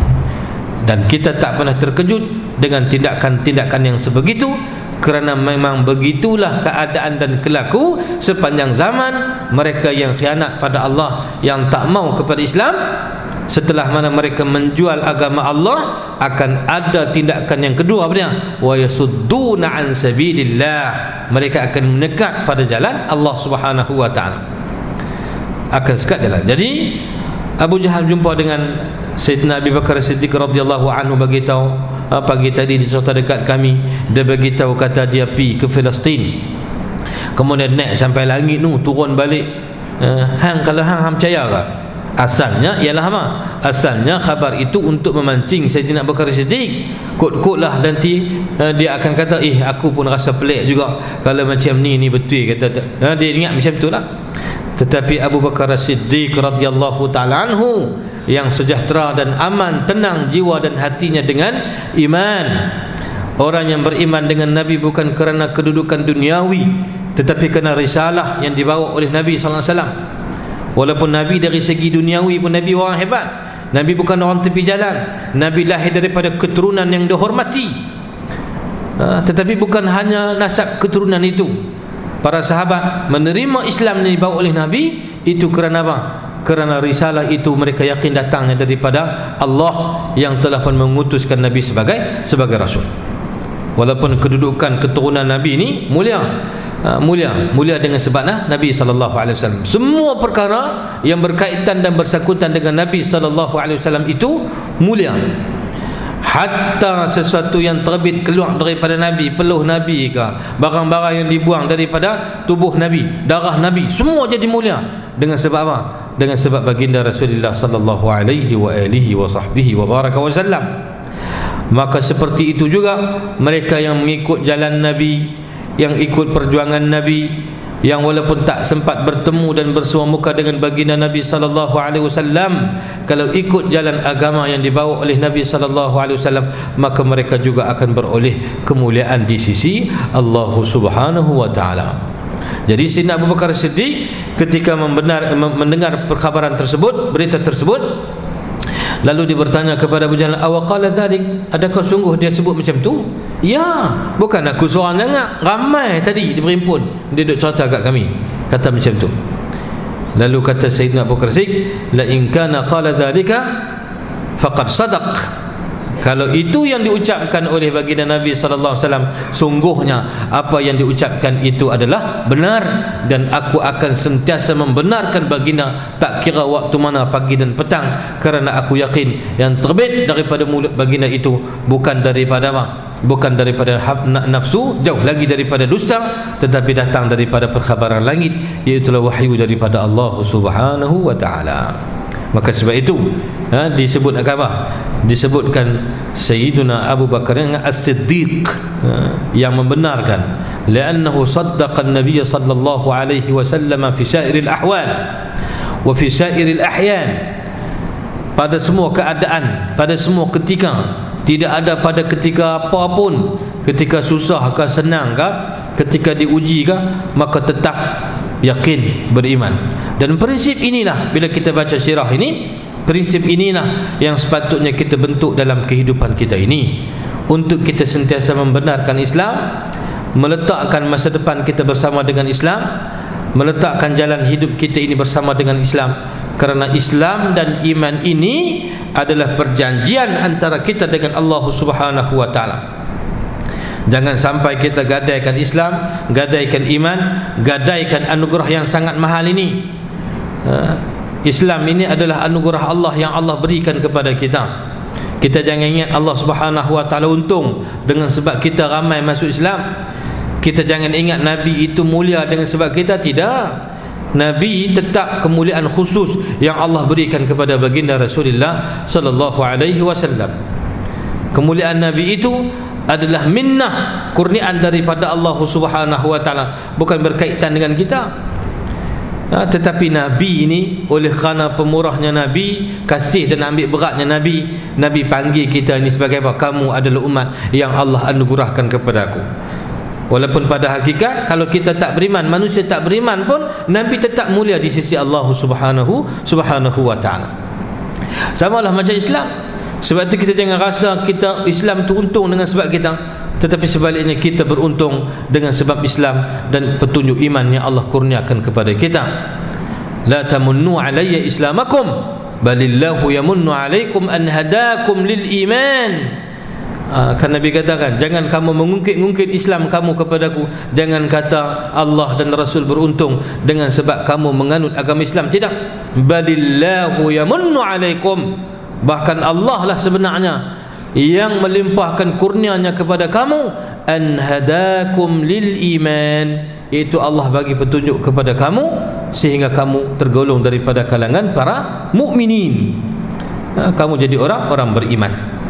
Dan kita tak pernah terkejut dengan tindakan-tindakan yang sebegitu, kerana memang begitulah keadaan dan kelaku sepanjang zaman. Mereka yang khianat pada Allah, yang tak mau kepada Islam, setelah mana mereka menjual agama Allah, akan ada tindakan yang kedua, wa yasudduna an sabilillah. Mereka akan mendekat pada jalan Allah Subhanahu wa taala, akan sekat jalan. Jadi Abu Jahal jumpa dengan Sayyidina Abu Bakar Siddiq radhiyallahu anhu, bagi tahu pagi tadi di kota dekat kami, dia bagi tahu kata dia pi ke Palestin, kemudian naik sampai langit tu, turun balik. Kalau hang percaya ke? Asalnya ialah apa? Asalnya khabar itu untuk memancing Sayyidina Abu Bakar Siddiq. Kot-kot lah nanti dia akan kata, aku pun rasa pelik juga kalau macam ni betul, kata dia ingat macam tu lah. Tetapi Abu Bakar Siddiq radhiyallahu ta'ala anhu yang sejahtera dan aman, tenang jiwa dan hatinya dengan iman. Orang yang beriman dengan Nabi bukan kerana kedudukan duniawi, tetapi kerana risalah yang dibawa oleh Nabi sallallahu alaihi wasallam. Walaupun Nabi dari segi duniawi pun Nabi orang hebat, Nabi bukan orang tepi jalan, Nabi lahir daripada keturunan yang dihormati. Tetapi bukan hanya nasab keturunan itu. Para sahabat menerima Islam yang dibawa oleh Nabi itu kerana apa? Kerana risalah itu mereka yakin datangnya daripada Allah yang telah pun mengutuskan Nabi sebagai rasul. Walaupun kedudukan keturunan Nabi ini mulia dengan sebab Nabi sallallahu alaihi wasallam. Semua perkara yang berkaitan dan bersangkutan dengan Nabi sallallahu alaihi wasallam itu mulia. Hatta sesuatu yang terbit keluar daripada Nabi, peluh Nabi ke, barang-barang yang dibuang daripada tubuh Nabi, darah Nabi, semua jadi mulia. Dengan sebab apa? Dengan sebab baginda Rasulullah sallallahu alaihi wa alihi wa sahbihi wa baraka wasallam. Maka seperti itu juga mereka yang mengikut jalan Nabi, yang ikut perjuangan Nabi, yang walaupun tak sempat bertemu dan bersua muka dengan baginda Nabi sallallahu alaihi wasallam, kalau ikut jalan agama yang dibawa oleh Nabi sallallahu alaihi wasallam, maka mereka juga akan beroleh kemuliaan di sisi Allah Subhanahu wa taala. Jadi Sayyidina Abu Bakar Siddiq ketika mendengar perkhabaran tersebut, berita tersebut, lalu dia bertanya kepada Abu Jahal, awaqala dzalik, adakah sungguh dia sebut macam tu? Ya, bukan aku seorang dengar, ramai tadi dia berhimpun, dia duk cerita kat kami, kata macam tu. Lalu kata Sayyidina Abu Bakar Siddiq, la in kana qala dzalika faqad sadaq. Kalau itu yang diucapkan oleh baginda Nabi sallallahu alaihi wasallam, sungguhnya apa yang diucapkan itu adalah benar, dan aku akan sentiasa membenarkan baginda tak kira waktu mana, pagi dan petang, kerana aku yakin yang terbit daripada mulut baginda itu bukan daripada bukan daripada nafsu, jauh lagi daripada dusta, tetapi datang daripada perkhabaran langit, iaitu wahyu daripada Allah Subhanahu wa taala. Maka sebab itu disebut apa? Disebutkan Sayyiduna Abu Bakar As-Siddiq yang membenarkan, li'annahu saddaqa an-nabiy sallallahu alaihi wasallam fi sa'iril ahwal wa fi sa'iril ahyan. Pada semua keadaan, pada semua ketika, tidak ada pada ketika apapun, ketika susah ke senang ke, ketika diuji ke, maka tetap yakin beriman. Dan prinsip inilah, bila kita baca sirah ini, prinsip inilah yang sepatutnya kita bentuk dalam kehidupan kita ini, untuk kita sentiasa membenarkan Islam, meletakkan masa depan kita bersama dengan Islam, meletakkan jalan hidup kita ini bersama dengan Islam. Kerana Islam dan iman ini adalah perjanjian antara kita dengan Allah Subhanahu wa taala. Jangan sampai kita gadaikan Islam, gadaikan iman, gadaikan anugerah yang sangat mahal ini. Islam ini adalah anugerah Allah yang Allah berikan kepada kita. Kita jangan ingat Allah Subhanahu wa taala untung dengan sebab kita ramai masuk Islam. Kita jangan ingat Nabi itu mulia dengan sebab kita, tidak. Nabi tetap kemuliaan khusus yang Allah berikan kepada baginda Rasulullah sallallahu alaihi wasallam. Kemuliaan Nabi itu adalah minnah, kurniaan daripada Allah Subhanahu wa taala, bukan berkaitan dengan kita. Tetapi Nabi ini, oleh kerana pemurahnya Nabi, kasih dan ambil beratnya Nabi, Nabi panggil kita ini sebagai apa? Kamu adalah umat yang Allah anugerahkan kepada aku. Walaupun pada hakikat kalau kita tak beriman, manusia tak beriman pun, Nabi tetap mulia di sisi Allah Subhanahu wa taala. Samalah macam Islam. Sebab itu kita jangan rasa kita Islam tu untung dengan sebab kita, tetapi sebaliknya kita beruntung dengan sebab Islam dan petunjuk iman yang Allah kurniakan kepada kita. La tamunnu alayya islamakum balillahu yamunnu alaikum an hadakum lil iman. Kan Nabi katakan, jangan kamu mengungkit-ungkit Islam kamu kepadaku, jangan kata Allah dan Rasul beruntung dengan sebab kamu menganut agama Islam. Tidak. Balillahu yamunnu alaikum, bahkan Allah lah sebenarnya yang melimpahkan kurnianya kepada kamu, an hadakum lil iman, iaitu Allah bagi petunjuk kepada kamu sehingga kamu tergolong daripada kalangan para mukminin. Kamu jadi orang beriman.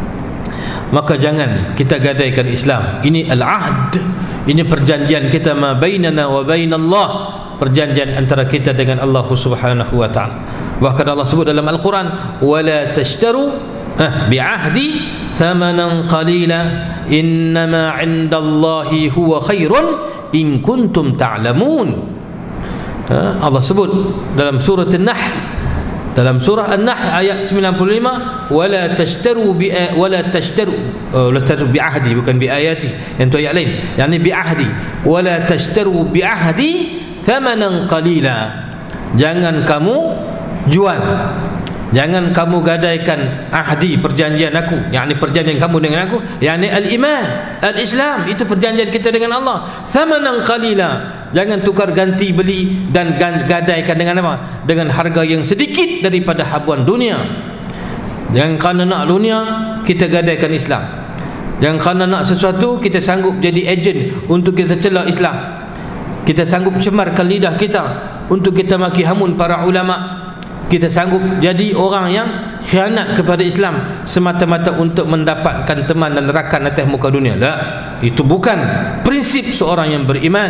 Maka jangan kita gadaikan Islam. Ini al-ahd, ini perjanjian kita ma bainana wa bainallah, perjanjian antara kita dengan Allah Subhanahu wa taala. Bahkan Allah sebut dalam Al-Quran, wala tashtaru bi'ahdi thamanan qalila innama 'indallahi huwa khairun in kuntum ta'lamun. Allah sebut dalam surah An-Nahl, dalam surah An-Nahl ayat 95, wala tashtaru bi'ahdi, bukan bi'ayati, yang tu ayat lain, yakni bi'ahdi, wala tashtaru bi'ahdi thamanan qalila. Jangan kamu jual, jangan kamu gadaikan ahdi, perjanjian aku, yakni perjanjian kamu dengan aku, yakni al-iman, al-Islam, itu perjanjian kita dengan Allah. Thamanan qalila, jangan tukar ganti beli dan gadaikan dengan apa? Dengan harga yang sedikit daripada habuan dunia. Jangan kerana nak dunia kita gadaikan Islam. Jangan kerana nak sesuatu kita sanggup jadi ejen untuk kita celah Islam. Kita sanggup cemarkan lidah kita untuk kita maki hamun para ulama. Kita sanggup jadi orang yang khianat kepada Islam semata-mata untuk mendapatkan teman dan rakan atas muka dunia. La, itu bukan prinsip seorang yang beriman.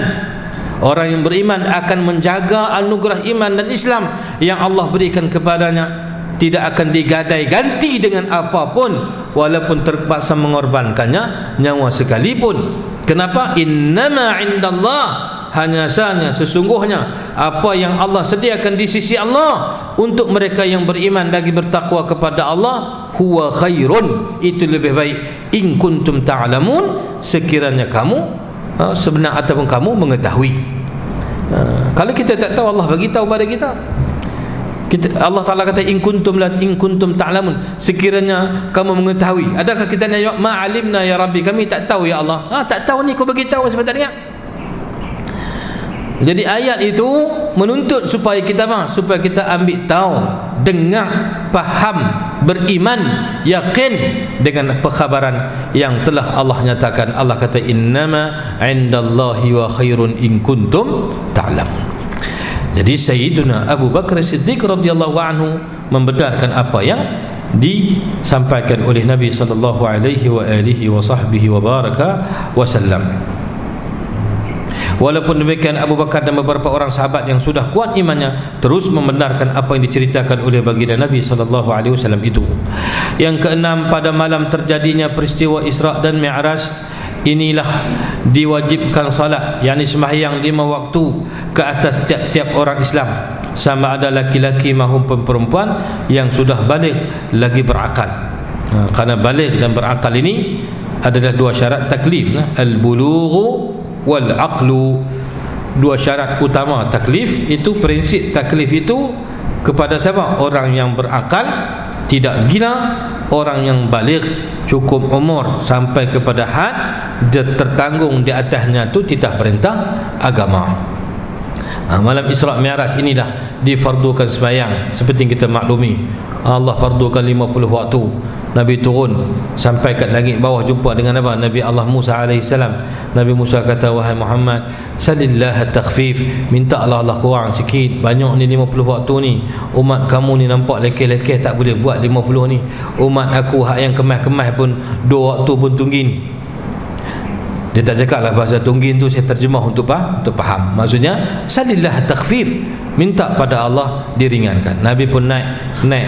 Orang yang beriman akan menjaga anugerah iman dan Islam yang Allah berikan kepadanya, tidak akan digadai ganti dengan apapun, walaupun terpaksa mengorbankannya nyawa sekalipun. Kenapa? Innama indallah, hanya saja sesungguhnya apa yang Allah sediakan di sisi Allah untuk mereka yang beriman lagi bertakwa kepada Allah, huwa khairun, itu lebih baik. In kuntum ta'lamun, sekiranya kamu sebenar ataupun kamu mengetahui. Kalau kita tak tahu, Allah bagi tahu pada kita. Allah Ta'ala kata in kuntum ta'lamun, sekiranya kamu mengetahui. Adakah kita nak jawab ma'alimna ya Rabbi, kami tak tahu ya Allah. Tak tahu ni kau bagi tahu sebab tak dengar. Jadi ayat itu menuntut supaya kita ambil tahu, dengar, faham, beriman, yakin dengan perkhabaran yang telah Allah nyatakan. Allah kata innama 'indallahi wa khairun in kuntum ta'lamun. Jadi Sayyiduna Abu Bakar Siddiq radhiyallahu anhu membenarkan apa yang disampaikan oleh Nabi sallallahu alaihi wa alihi wa sahbihi wa baraka wasallam. Walaupun demikian, Abu Bakar dan beberapa orang sahabat yang sudah kuat imannya terus membenarkan apa yang diceritakan oleh baginda Nabi sallallahu alaihi wasallam itu. Yang keenam, pada malam terjadinya peristiwa Isra dan Mi'raj, inilah diwajibkan salat, yakni sembahyang 5 waktu ke atas tiap-tiap orang Islam, sama ada laki-laki maupun perempuan yang sudah baligh lagi berakal. Kerana baligh dan berakal ini adalah 2 syarat taklif, al-bulughu wal aqlu. 2 syarat utama taklif itu. Prinsip taklif itu kepada siapa? Orang yang berakal, tidak gila, orang yang baligh, cukup umur sampai kepada had tertanggung di atasnya tu titah perintah agama. Malam Isra Mi'raj inilah difardukan sembahyang. Seperti kita maklumi, Allah fardukan 50 waktu. Nabi turun sampai kat langit bawah, jumpa dengan apa? Nabi Allah Musa alaihissalam. Nabi Musa kata, wahai Muhammad, salillah takhfif, minta Allah kurang sikit, banyak ni 50 waktu ni. Umat kamu ni nampak lekeh-lekeh, tak boleh buat 50 ni. Umat aku hak yang kemas-kemas pun 2 waktu pun tunggin. Dia tak cakap lah bahasa tunggin tu, saya terjemah untuk faham. Maksudnya salillah takhfif, minta pada Allah diringankan. Nabi pun naik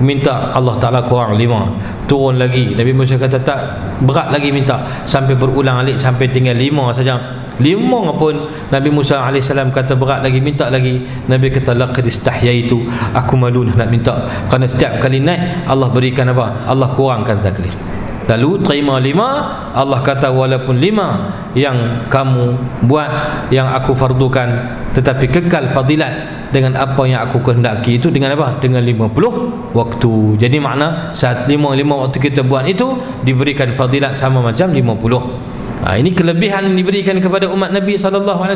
minta Allah Ta'ala kurang 5, turun lagi. Nabi Musa kata tak, berat lagi minta, sampai berulang alik sampai tinggal 5 saja. 5 pun Nabi Musa AS kata berat lagi, minta lagi. Nabi kata laqad istahyaitu, aku malu nak minta, kerana setiap kali naik Allah berikan apa? Allah kurangkan taklif. Lalu terima 5. Allah kata walaupun 5 yang kamu buat, yang aku fardukan, tetapi kekal fadilat dengan apa yang aku kehendaki itu dengan apa? Dengan 50 waktu. Jadi makna saat 5 waktu kita buat itu diberikan fadilat sama macam 50. Ini kelebihan yang diberikan kepada umat Nabi SAW.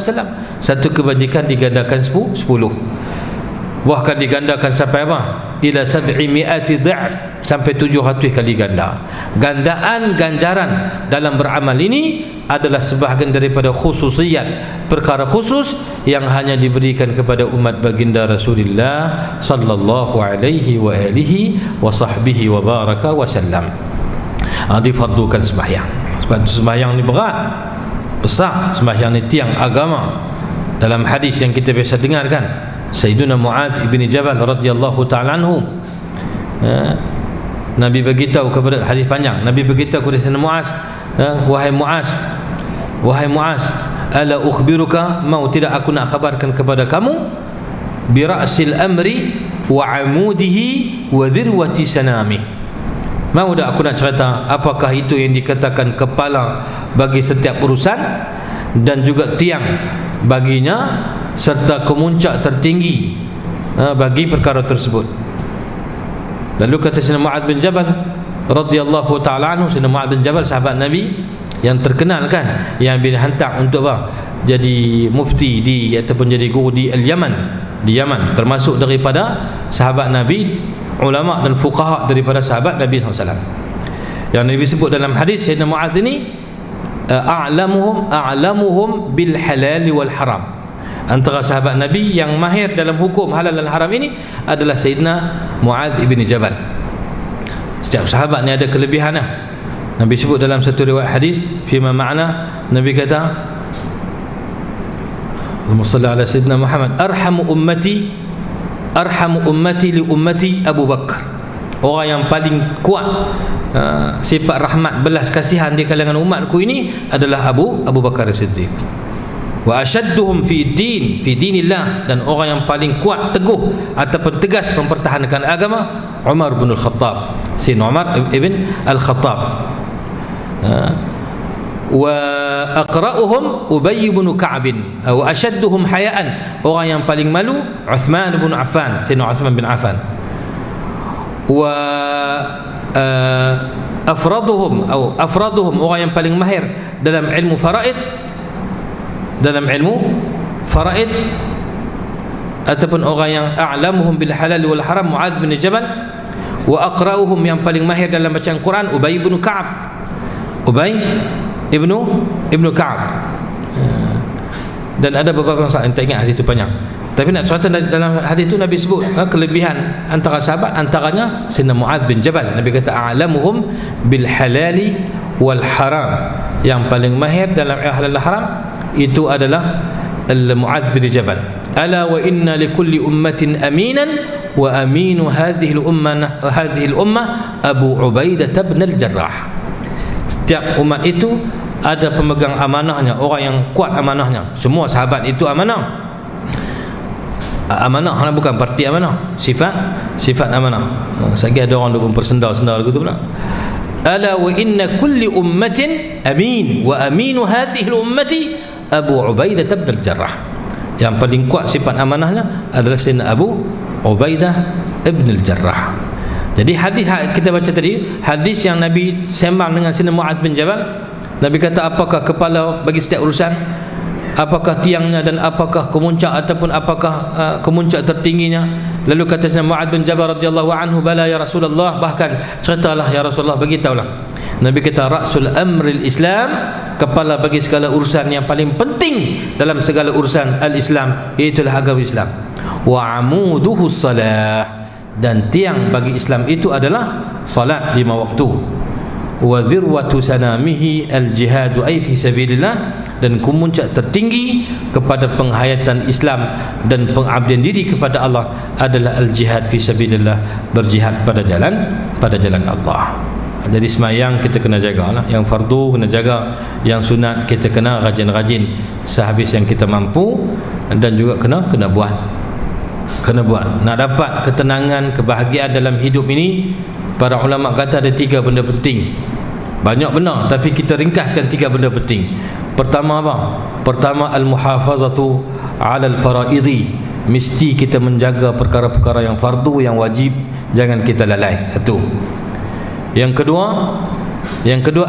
Satu kebajikan digandakan 10, bahkan digandakan sampai apa? Ila 700 dha'f, sampai 700 kali ganda. Gandaan ganjaran dalam beramal ini adalah sebahagian daripada khususiyat, perkara khusus yang hanya diberikan kepada umat baginda Rasulullah sallallahu alaihi wa alihi wa sahbihi wa baraka wasallam. Difardukan sembahyang. Sebab sembahyang ni berat, besar. Sembahyang ni tiang agama. Dalam hadis yang kita biasa dengarkan, Sayyiduna Mu'adz ibn Jabal radhiyallahu ta'ala anhu, Nabi beritahu kepada, hadis panjang, Nabi beritahu kepada Sayyidina Mu'adz, wahai Mu'adz, ala ukhbiruka, mau tidak aku nak khabarkan kepada kamu, bi ra'sil amri wa amudihi wa dhirwati sanami. Mau tak aku nak cerita apakah itu yang dikatakan kepala bagi setiap urusan dan juga tiang baginya, serta kemuncak tertinggi bagi perkara tersebut. Lalu kata Sayyidina Mu'adz bin Jabal radhiyallahu ta'ala anhu, Sayyidina Mu'adz bin Jabal sahabat Nabi yang terkenal kan, yang dihantar untuk apa? Jadi mufti ataupun jadi guru di Yaman, termasuk daripada sahabat Nabi, ulama dan fuqaha daripada sahabat Nabi SAW. Yang Nabi sebut dalam hadis, Sayyidina Mu'adz ini a'lamuhum bil halal wal haram. Antara sahabat Nabi yang mahir dalam hukum halal dan haram ini adalah Sayyidina Mu'adz ibn Jabal. Setiap sahabat ni ada kelebihan lah. Nabi sebut dalam satu riwayat hadis, fima ma'na, Nabi kata, Allahumma salli ala Sayyidina Muhammad, arhamu ummati li ummati Abu Bakar. Orang yang paling kuat sifat rahmat, belas kasihan di kalangan umatku ini adalah Abu Bakar Siddiq. Wa asyadduhum fi dinillah, dan orang yang paling kuat, teguh ataupun tegas mempertahankan agama, Umar bin Al-Khattab, Sayyidina Umar ibn Al-Khattab. wa aqra'uhum Ubay bin Ka'b, wa ashadduhum hayaan, orang yang paling malu Uthman bin Affan, Sayyidina Uthman bin Affan, wa afraduhum orang yang paling mahir dalam ilmu faraid, ataupun orang yang a'lamuhum bil halal wal haram Muadz bin Jabal, wa aqra'uhum yang paling mahir dalam bacaan Quran Ubay bin Ka'ab, Ubay ibnu Ka'ab. Dan ada beberapa masalah, tak ingat hadis itu panjang, tapi nak cerita dalam hadis itu Nabi sebut kelebihan antara sahabat, antaranya Sayyidina Muadz bin Jabal. Nabi kata a'lamuhum bil halali wal haram, yang paling mahir dalam halal haram itu adalah Muadz bin Jabal. Ala wa inna likulli ummatin aminan wa aminu hadhihi al-ummah Abu Ubaidah bin al-Jarrah. Setiap umat itu ada pemegang amanahnya, orang yang kuat amanahnya. Semua sahabat itu amanah. Amanah bukan parti amanah, sifat amanah. Sekali ada orang duk mempersendal-sendal gitu pula. Ala wa inna kulli ummatin amin wa aminu hadhihi al-ummati Abu Ubaidah bin al-Jarrah. Yang paling kuat sifat amanahnya adalah Sayyidina Abu Ubaidah ibn al-Jarrah. Jadi hadis kita baca tadi, hadis yang Nabi sembang dengan Sayyidina Muadz bin Jabal, Nabi kata apakah kepala bagi setiap urusan, apakah tiangnya, dan apakah kemuncak ataupun apakah kemuncak tertingginya. Lalu kata Sayyidina Muadz bin Jabal radhiyallahu anhu, bala ya Rasulullah, bahkan ceritalah ya Rasulullah, beritahulah. Nabi kata ra'sul amril Islam, kepala bagi segala urusan, yang paling penting dalam segala urusan al-Islam, iaitulah agama Islam. Wa amuduhu salah, dan tiang bagi Islam itu adalah salat 5 waktu. Wa dhirwatu sanamihi al-jihadu ay fi sabilillah, dan kemuncak tertinggi kepada penghayatan Islam dan pengabdian diri kepada Allah adalah al-jihad fi sabilillah, berjihad pada jalan Allah. Jadi semayang kita kena jaga lah, yang fardu kena jaga, yang sunat kita kena rajin-rajin sehabis yang kita mampu, dan juga kena buat. Nak dapat ketenangan, kebahagiaan dalam hidup ini, para ulama kata ada 3 benda penting. Banyak benar, tapi kita ringkaskan 3 benda penting. Pertama apa? Pertama al-muhafazatu 'ala al-fara'idhi, mesti kita menjaga perkara-perkara yang fardu, yang wajib, jangan kita lalai. Satu. Yang kedua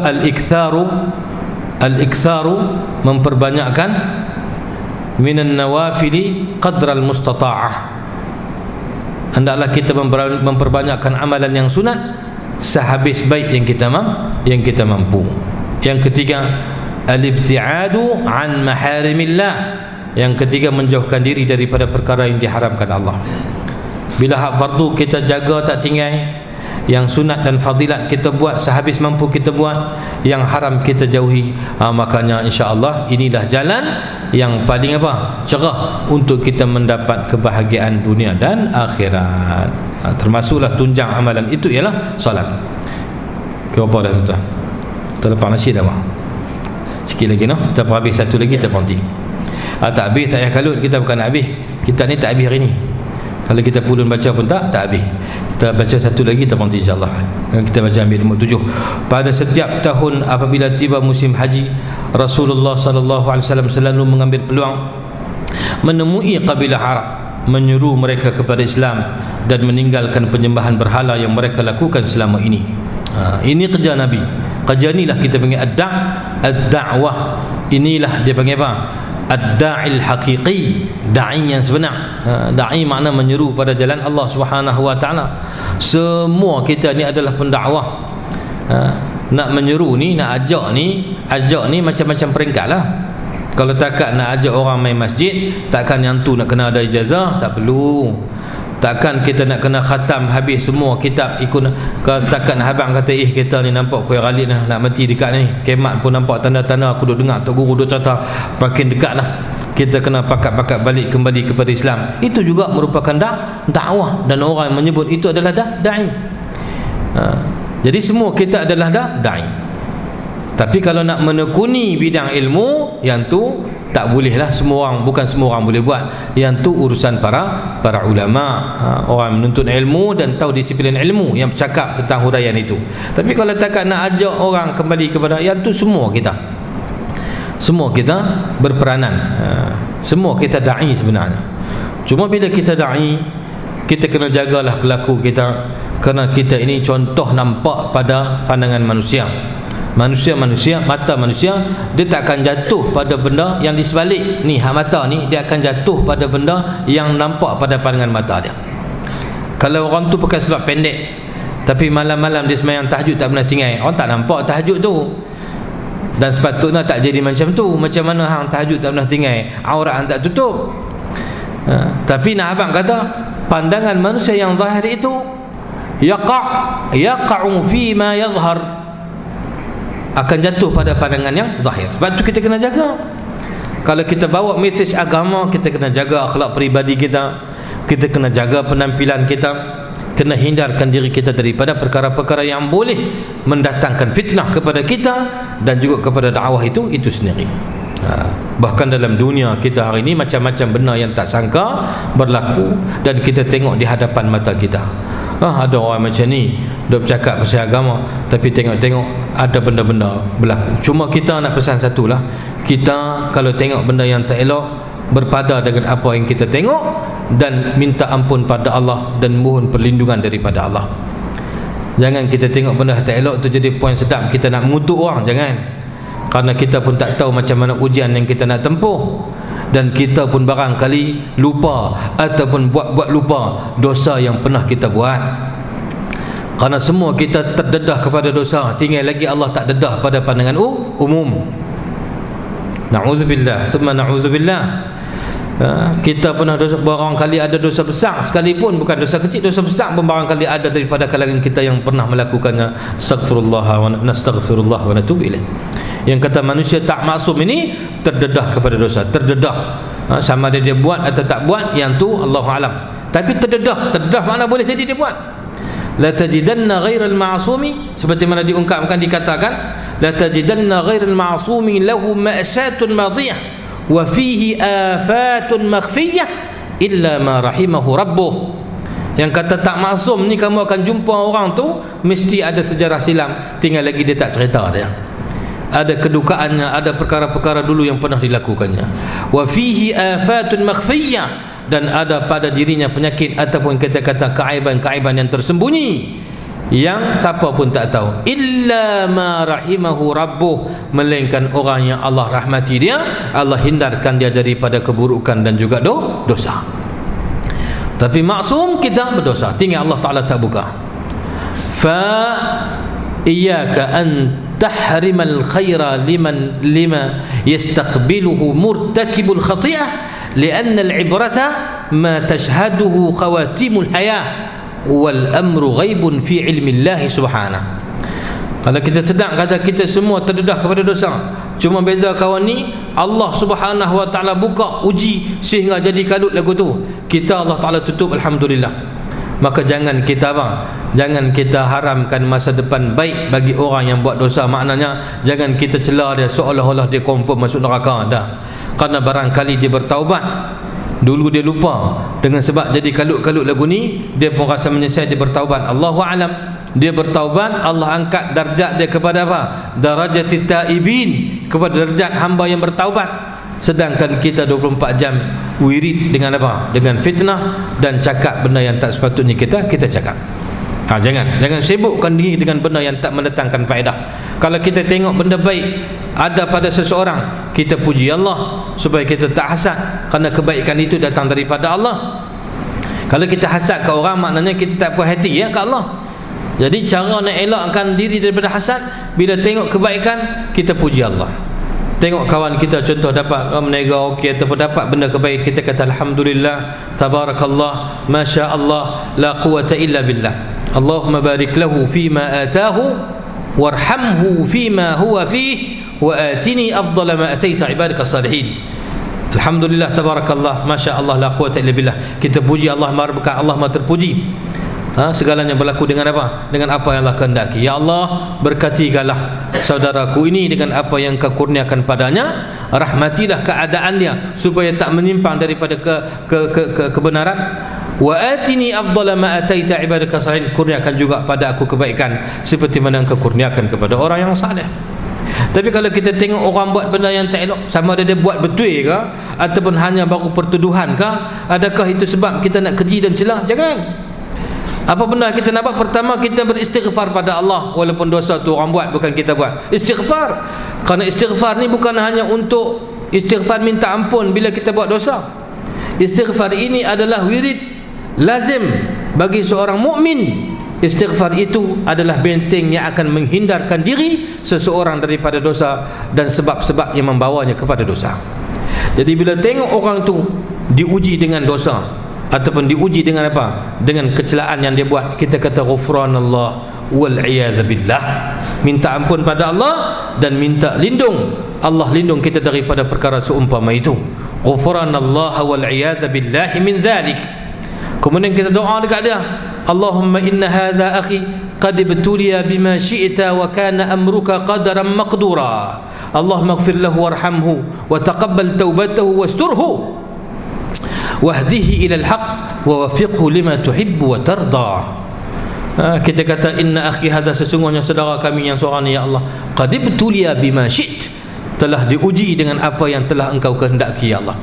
al-iktharu, memperbanyakkan minan nawafili qadral mustata'ah. Hendaklah kita memperbanyakkan amalan yang sunat sehabis baik yang kita mampu. Yang ketiga al-ibti'adu an maharimillah, yang ketiga menjauhkan diri daripada perkara yang diharamkan Allah. Bila hak fardu kita jaga tak tinggal, yang sunat dan fadilat kita buat sehabis mampu kita buat, yang haram kita jauhi. Makanya insya-Allah inilah jalan yang paling cerah untuk kita mendapat kebahagiaan dunia dan akhirat. Termasuklah tunjang amalan itu ialah solat. Kenapa dah tuan? Terlepas nasi dah mah. Sikit lagi kita habis satu lagi kita berhenti. Tak habis tak payah kalut, kita bukan nak habis. Kita ni tak habis hari ni. Kalau kita pulun baca pun tak habis. Kita baca satu lagi kita berhenti insya-Allah. Kita baca ambil nombor 7. Pada setiap tahun apabila tiba musim haji, Rasulullah sallallahu alaihi wasallam selalu mengambil peluang menemui kabilah Arab, menyeru mereka kepada Islam dan meninggalkan penyembahan berhala yang mereka lakukan selama ini. Ini kerja Nabi. Kerja inilah kita panggil ad-da'wah. Inilah dia panggil apa? Ad-da'il haqiqi, da'i yang sebenar. Da'i makna menyeru pada jalan Allah Subhanahu wa taala. Semua kita ni adalah pendakwah. Nak menyeru ni, nak ajak ni macam-macam peringkat lah. Kalau takat nak ajak orang main masjid, takkan yang tu nak kena ada ijazah, tak perlu. Takkan kita nak kena khatam habis semua kitab ikut. Kalau setakat abang kata kita ni nampak kuih ghalid lah, nak mati dekat ni, kemat pun nampak tanda-tanda, aku duk dengar tok guru duk cerita makin dekat lah. Kita kena pakat-pakat balik kembali kepada Islam. Itu juga merupakan dakwah, dan orang yang menyebut itu adalah da'i. Jadi semua kita adalah da'i. Tapi kalau nak menekuni bidang ilmu, yang tu tak bolehlah semua orang, bukan semua orang boleh buat. Yang tu urusan para ulama, orang menuntut ilmu dan tahu disiplin ilmu yang bercakap tentang huraian itu. Tapi kalau takat nak ajak orang kembali kepada, yang tu semua kita. Semua kita berperanan. Semua kita da'i sebenarnya. Cuma bila kita da'i, kita kena jagalah kelaku kita, kerana kita ini contoh nampak pada pandangan manusia. Mata manusia dia tak akan jatuh pada benda yang di sebalik ni, mata ni dia akan jatuh pada benda yang nampak pada pandangan mata dia. Kalau orang tu pakai seluar pendek tapi malam-malam dia sembahyang tahajud tak pernah tinggal, orang tak nampak tahajud tu. Dan sepatutnya tak jadi macam tu. Macam mana hang tahajud tak pernah tinggal, aurat hang tak tutup. Tapi nak abang kata, pandangan manusia yang zahir itu yaqa'u fi ma yadhhar, akan jatuh pada pandangan yang zahir. Sebab tu kita kena jaga. Kalau kita bawa mesej agama, kita kena jaga akhlak peribadi kita, kita kena jaga penampilan kita, kena hindarkan diri kita daripada perkara-perkara yang boleh mendatangkan fitnah kepada kita dan juga kepada dakwah itu sendiri. Bahkan dalam dunia kita hari ini macam-macam benda yang tak sangka berlaku dan kita tengok di hadapan mata kita. Ada orang macam ni duk bercakap pasal agama, tapi tengok-tengok ada benda-benda berlaku. Cuma kita nak pesan satulah, kita kalau tengok benda yang tak elok, berpada dengan apa yang kita tengok dan minta ampun pada Allah dan mohon perlindungan daripada Allah. Jangan kita tengok benda tak elok tu jadi poin sedap kita nak mengutuk orang, jangan. Karena kita pun tak tahu macam mana ujian yang kita nak tempuh, dan kita pun barangkali lupa ataupun buat lupa dosa yang pernah kita buat. Karena semua kita terdedah kepada dosa, tinggal lagi Allah tak dedah pada pandangan umum. Na'udzubillah, summa na'udzubillah. Kita pernah dosa, barangkali ada dosa besar sekalipun, bukan dosa kecil, dosa besar pun barangkali ada daripada kalangan kita yang pernah melakukannya. Astaghfirullah wa nastaghfirullah wa natubu ilaih. Yang kata manusia tak maksum ini terdedah kepada dosa, terdedah. Sama ada dia buat atau tak buat, yang tu Allahu alam. Tapi terdedah mana boleh jadi dia buat. La tajidanna ghairal ma'sumi, seperti mana diungkapkan, dikatakan la tajidanna ghairal ma'sumi lahu ma'satun madiyah wa fihi afatun makhfiyah illa ma rahimahu rabbuh. Yang kata tak maksum ni, kamu akan jumpa orang tu mesti ada sejarah silam, tinggal lagi dia tak cerita dia. Ada kedukaannya, ada perkara-perkara dulu yang pernah dilakukannya. Wa fihi afatun makhfiyah, dan ada pada dirinya penyakit ataupun kita kata keaiban-keaiban yang tersembunyi yang siapa pun tak tahu. Illa ma rahimahu rabbuh, melainkan orang yang Allah rahmati dia, Allah hindarkan dia daripada keburukan dan juga dosa. Tapi maksum kita berdosa, tinggal Allah Ta'ala tak buka. Fa iyyaka an tahrimal khaira lima yastaqbiluhu murtakibul khati'ah lianna al-ibrata ma tashhaduhu khawatimul hayah wal amru ghaibun fi ilmi Allah subhanahu. Kalau kita sedang kata kita semua terdedah kepada dosa, cuma beza kawan ni Allah subhanahu wa ta'ala buka, uji sehingga jadi kalut lagu tu, kita Allah Ta'ala tutup, alhamdulillah. Maka jangan kita jangan kita haramkan masa depan baik bagi orang yang buat dosa. Maknanya jangan kita celah dia seolah-olah dia confirm masuk neraka. Dah. Karena barangkali dia bertaubat, dulu dia lupa, dengan sebab jadi kalut-kalut lagu ni dia pun rasa menyesal, dia bertaubat. Allahu alam, dia bertaubat, Allah angkat darjat dia kepada apa? Darajatit taibin, kepada darjat hamba yang bertaubat. Sedangkan kita 24 jam wirid dengan apa? Dengan fitnah dan cakap benda yang tak sepatutnya kita cakap. Jangan sibukkan diri dengan benda yang tak mendatangkan faedah. Kalau kita tengok benda baik ada pada seseorang, kita puji Allah supaya kita tak hasad, kerana kebaikan itu datang daripada Allah. Kalau kita hasad ke orang, maknanya kita tak puas hati ke Allah. Jadi cara nak elakkan diri daripada hasad, bila tengok kebaikan kita puji Allah. Tengok kawan kita contoh dapat menega okey ataupun dapat benda kebaikan, kita kata alhamdulillah, tabarakallah, masya Allah, la quwata illa billah. Allahumma barik lahu fima atahu warhamhu fima huwa fih wa atini afdala ma ataita ibadaka salihin. Alhamdulillah, tabarakallah, masya Allah, la quwata illa billah. Kita puji Allah, maha Allah maha terpuji. Segalanya berlaku dengan apa? Dengan apa yang Allah kehendaki. Ya Allah, berkatikanlah saudaraku ini dengan apa yang Kau kurniakan padanya, rahmatilah keadaan dia supaya tak menyimpang daripada kebenaran. Wa atini afdala ma ataita ibadaka salihin, kurniakan juga pada aku kebaikan seperti mana Engkau kurniakan kepada orang yang saleh. Tapi kalau kita tengok orang buat benda yang tak elok, sama ada dia buat betul ke ataupun hanya baru pertuduhan ke, adakah itu sebab kita nak keji dan celah? Jangan. Apa benda kita nak buat? Pertama, kita beristighfar pada Allah walaupun dosa tu orang buat, bukan kita buat. Istighfar. Kerana istighfar ni bukan hanya untuk istighfar minta ampun bila kita buat dosa. Istighfar ini adalah wirid lazim bagi seorang mukmin. Istighfar itu adalah benteng yang akan menghindarkan diri seseorang daripada dosa dan sebab-sebab yang membawanya kepada dosa. Jadi bila tengok orang tu diuji dengan dosa ataupun diuji dengan apa? Dengan kecelaan yang dia buat, kita kata ghufranallah wal iyaz billah. Minta ampun pada Allah dan minta lindung. Allah lindung kita daripada perkara seumpama itu. Ghufranallah wal iyaz billah min zalik. Kemudian kita doa dekat dia, Allahumma inna hadha akhi qad ibtuliya bima syi'ta wa kana amruka qadaran maqdura. Allahumma ighfir lahu warhamhu wa taqabbal taubatahu wasturhu wahdihi ila al-haq wa waffiqhu lima tuhibbu wa tarda. Kita kata inna akhi hadha, sesungguhnya saudara kami yang seorang ni ya Allah, qad ibtuliya bima syi't, telah diuji dengan apa yang telah engkau kehendaki ya Allah.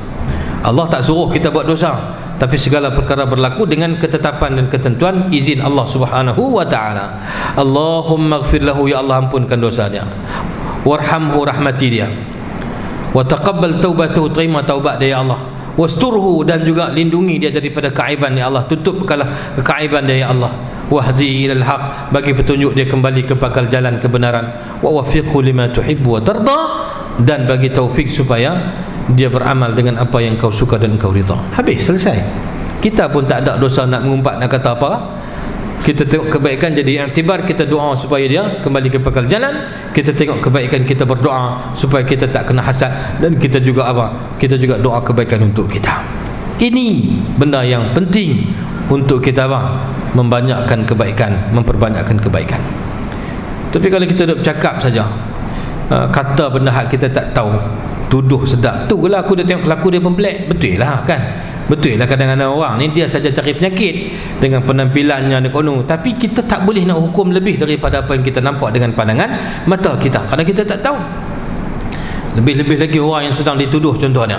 Allah tak suruh kita buat dosa, tapi segala perkara berlaku dengan ketetapan dan ketentuan izin Allah Subhanahu wa taala. Allahumma ighfir lahu, ya Allah ampunkan dosa dia. Warhamhu, rahmati dia. Wa taqabbal taubatahu, terima taubat dia ya Allah. Wasturhu, dan juga lindungi dia daripada keaiban ya Allah, tutupkanlah keaiban dia ya Allah. Wahdi ilal haq, bagi petunjuk dia kembali ke bakal jalan kebenaran. Wa wafiqhu lima tuhibbu wa tarda, dan bagi taufik supaya dia beramal dengan apa yang kau suka dan kau rida. Habis, selesai. Kita pun tak ada dosa nak mengumpat, nak kata apa. Kita tengok kebaikan, jadi iktibar, kita doa supaya dia kembali ke bakal jalan. Kita tengok kebaikan, kita berdoa supaya kita tak kena hasad, dan kita juga apa? Kita juga doa kebaikan untuk kita. Ini benda yang penting untuk kita apa? Membanyakkan kebaikan, memperbanyakkan kebaikan. Tapi kalau kita duk cakap saja, kata benda hak kita tak tahu, tuduh sedap. Tu lah aku dah tengok kelaku dia pembelak. Betul lah kan? Betul lah kadang-kadang orang ni dia saja cari penyakit dengan penampilannya dan kono. Tapi kita tak boleh nak hukum lebih daripada apa yang kita nampak dengan pandangan mata kita, kerana kita tak tahu. Lebih-lebih lagi orang yang sedang dituduh contohnya.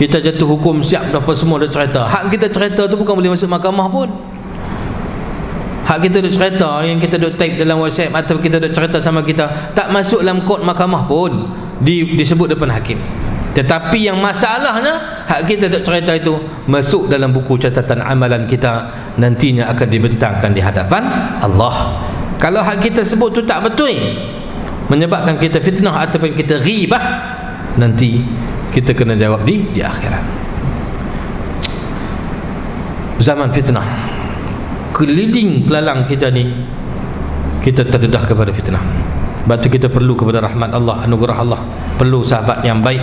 Kita jatuh hukum siap dah apa semua dah cerita. Hak kita cerita tu bukan boleh masuk mahkamah pun. Hak kita duk cerita yang kita duk type dalam WhatsApp atau kita duk cerita sama kita, tak masuk dalam kod mahkamah pun disebut depan hakim. Tetapi yang masalahnya, hak kita duk cerita itu masuk dalam buku catatan amalan kita, nantinya akan dibentangkan di hadapan Allah. Kalau hak kita sebut tu tak betul, menyebabkan kita fitnah ataupun kita ghibah, nanti kita kena jawab di akhirat. Zaman fitnah, keliling kelalang kita ni, kita terdedah kepada fitnah. Sebab tu kita perlu kepada rahmat Allah, anugerah Allah, perlu sahabat yang baik,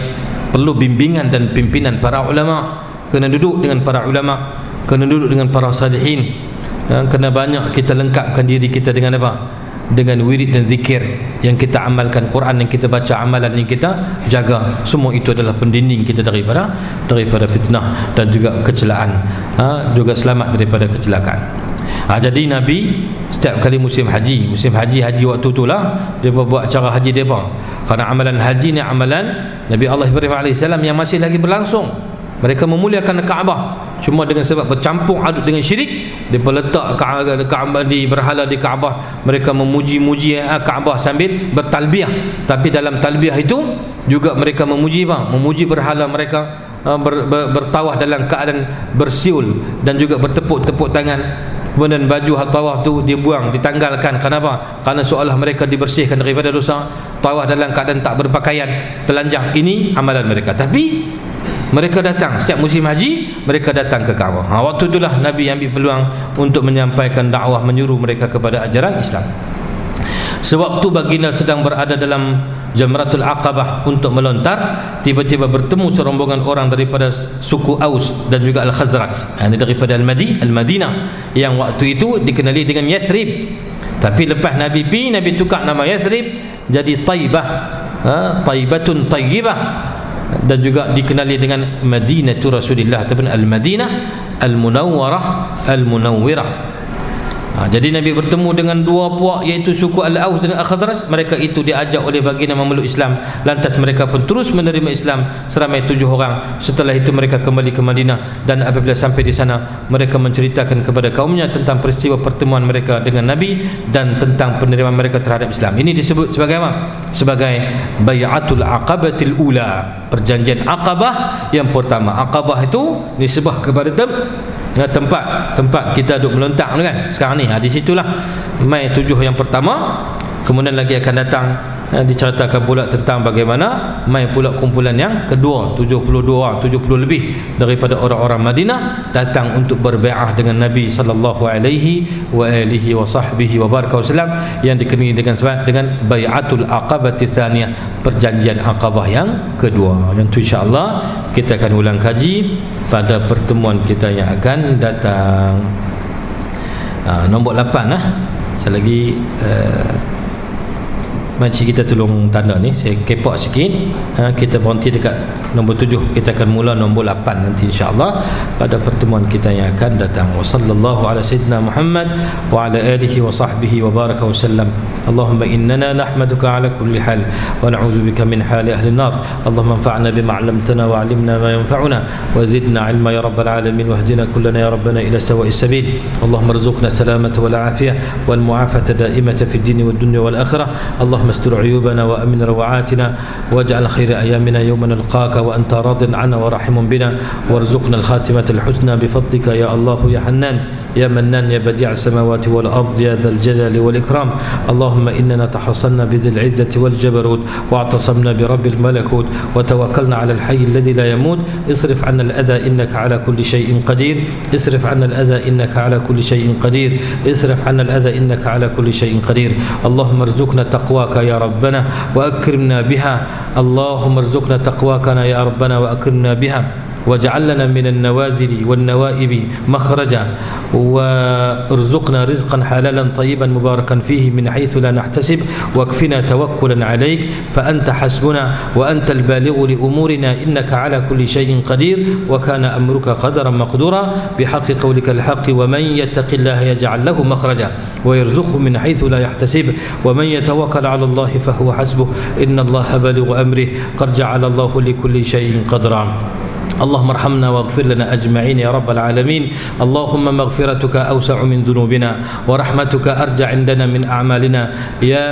perlu bimbingan dan pimpinan para ulama. Kena duduk dengan para ulama, kena duduk dengan para salihin, kena banyak kita lengkapkan diri kita dengan apa? Dengan wirid dan zikir yang kita amalkan, Quran yang kita baca, amalan yang kita jaga. Semua itu adalah pendinding kita daripada fitnah dan juga kecelaan, juga selamat daripada kecelakaan. Jadi Nabi setiap kali musim haji waktu itulah dia buat acara haji dia apa? Kerana amalan haji ni amalan Nabi Allah Ibrahim AS yang masih lagi berlangsung. Mereka memuliakan Kaabah, cuma dengan sebab bercampur aduk dengan syirik, mereka letak Kaabah di berhala di Kaabah. Mereka memuji-muji Kaabah sambil bertalbiah. Tapi dalam talbiah itu juga mereka memuji apa? Memuji berhala mereka, bertawaf dalam keadaan bersiul dan juga bertepuk-tepuk tangan. Kemudian baju tawaf tu dia buang, ditanggalkan. Kenapa? Kerana seolah mereka dibersihkan daripada dosa. Tawaf dalam keadaan tak berpakaian, telanjang. Ini amalan mereka. Tapi mereka datang setiap musim haji, mereka datang ke Kaabah. Waktu itulah Nabi ambil peluang untuk menyampaikan dakwah, menyuruh mereka kepada ajaran Islam. Sewaktu baginda sedang berada dalam Jamratul Aqabah untuk melontar, tiba-tiba bertemu serombongan orang daripada suku Aus dan juga Al-Khazraj, ini daripada Al-Madinah, yang waktu itu dikenali dengan Yathrib. Tapi lepas Nabi Nabi tukar nama Yathrib jadi Taibah, Taibatun Tayyibah, dan juga dikenali dengan Madinatul Rasulillah ataupun Al-Madinah Al-Munawwarah Al-Munawwirah. Jadi Nabi bertemu dengan dua puak, iaitu suku Al-Aus dan Al-Khazraj. Mereka itu diajak oleh baginda memeluk Islam. Lantas mereka pun terus menerima Islam seramai 7 orang. Setelah itu mereka kembali ke Madinah, dan apabila sampai di sana mereka menceritakan kepada kaumnya tentang peristiwa pertemuan mereka dengan Nabi dan tentang penerimaan mereka terhadap Islam. Ini disebut sebagai apa? Sebagai Bai'atul Aqabatil Ula, perjanjian Aqabah yang pertama. Aqabah itu disebut kepada tempat kita duduk melentang kan sekarang ni. Di situlah mai 7 yang pertama. Kemudian lagi akan datang diceritakan pula tentang bagaimana mai pula kumpulan yang kedua, 72 orang, 70 lebih daripada orang-orang Madinah datang untuk berbai'ah dengan Nabi sallallahu alaihi wa alihi wa sahbihi wa baraka wasallam, yang dikenali dengan Bai'atul Aqabati Tsaniyah, perjanjian Aqabah yang kedua. Yang itu insya-Allah kita akan ulang kaji pada pertemuan kita yang akan datang. Nombor 8 lah. Saya lagi Makcik kita tolong tanda ni, saya kepak sikit. Kita berhenti dekat nombor 7. Kita akan mula nombor 8 nanti insya-Allah pada pertemuan kita yang akan datang. Wa sallallahu ala sayyidina Muhammad wa ala alihi wa sahbihi wa baraka wa sallam. Allahumma innana nahmaduka ala kulli hal wa na'udzubika min hali ahli an-nar. Allahumma anfa'na bima 'allamtana wa 'allimna ma yanfa'una wa zidna 'ilma ya rabbal alamin wahdina kullana ya rabbana ila sawa'is sabil. Allahumma arzuqna salamata wal 'afiyah wal mu'afata da'imata fid din wad dunya wal akhirah. Allahumma استر عيوبنا وأمن روعاتنا واجعل خير أيامنا يوم نلقاك وأنت راض عنا ورحم بنا وارزقنا الخاتمة الحسنى بفضلك يا الله يا حنان يا منان يا بديع السماوات والأرض يا ذا الجلال والإكرام. اللهم إننا تحصنا بذي العزة والجبروت واعتصمنا برب الملكوت وتوكلنا على الحي الذي لا يموت. اصرف عنا الأذى إنك على كل شيء قدير. اصرف عنا الأذى إنك على كل شيء قدير. اصرف عنا الأذى إنك على كل شيء قدير. اللهم ارزقنا تقواك يا ربنا وأكرمنا بها. اللهم ارزقنا تقواكنا يا ربنا وأكرمنا بها واجعل لنا من النوازل والنوائب مخرجا وارزقنا رزقا حلالا طيبا مباركا فيه من حيث لا نحتسب واكفنا توكلا عليك فأنت حسبنا وأنت البالغ لأمورنا إنك على كل شيء قدير وكان أمرك قدرا مقدورا بحق قولك الحق. ومن يتق الله يجعل له مخرجا ويرزقه من حيث لا يحتسب ومن يتوكل على الله فهو حسبه إن الله بالغ أمره قد جعل الله لكل شيء قدرا. اللهم ارحمنا واغفر لنا أجمعين يا رب العالمين. اللهم مغفرتك أوسع من ذنوبنا ورحمتك أرجى عندنا من أعمالنا. يا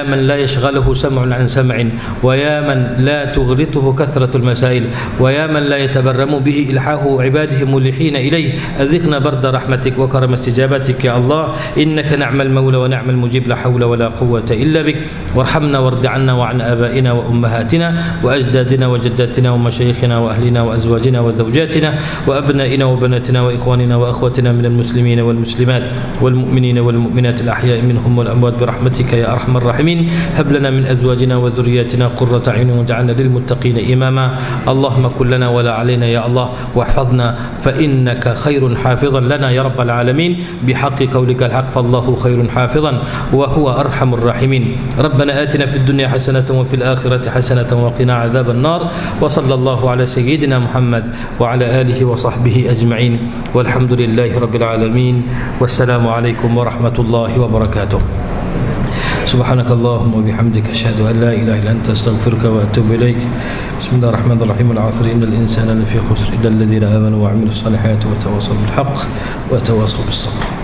من لا يشغله سمع عن سمع ويا من لا تغلطه كثرة المسائل ويا من لا يتبرم به إلحاه عباده ملحين إليه. أذقنا برد رحمتك وكرم استجابتك يا الله إنك نعم المولى ونعم المجيب لا حول ولا قوة إلا بك. وارحمنا وارض عنا وعن آبائنا وأمهاتنا وأجدادنا وجداتنا ومشايخنا وأهلنا وأزواجنا وزوجاتنا وأبنائنا وبناتنا وإخواننا وأخواتنا من المسلمين والمسلمات والمؤمنين والمؤمنات الأحياء منهم والأموات برحمتك يا أرحم الراحمين. هب لنا من أزواجنا وذرياتنا قرة أعين واجعلنا للمتقين إماما. اللهم كن لنا ولا علينا يا الله واحفظنا فإنك خير حافظا لنا يا رب العالمين بحق قولك الحق فالله خير حافظا وهو أرحم الراحمين. ربنا آتنا في الدنيا حسنة وفي الآخرة حسنة وقنا عذاب النار. وصلى الله على سيدنا محمد وعلى آله وصحبه أجمعين والحمد لله رب العالمين والسلام عليكم ورحمة الله وبركاته. سبحانك اللهم وبحمدك أشهد أن لا إله إلا أنت أستغفرك وأتوب إليك. بسم الله الرحمن الرحيم. العصر إن الإنسان لفي خسر إلا الذين آمنوا وعملوا الصالحات وتواصوا بالحق وتواصوا بالصبر.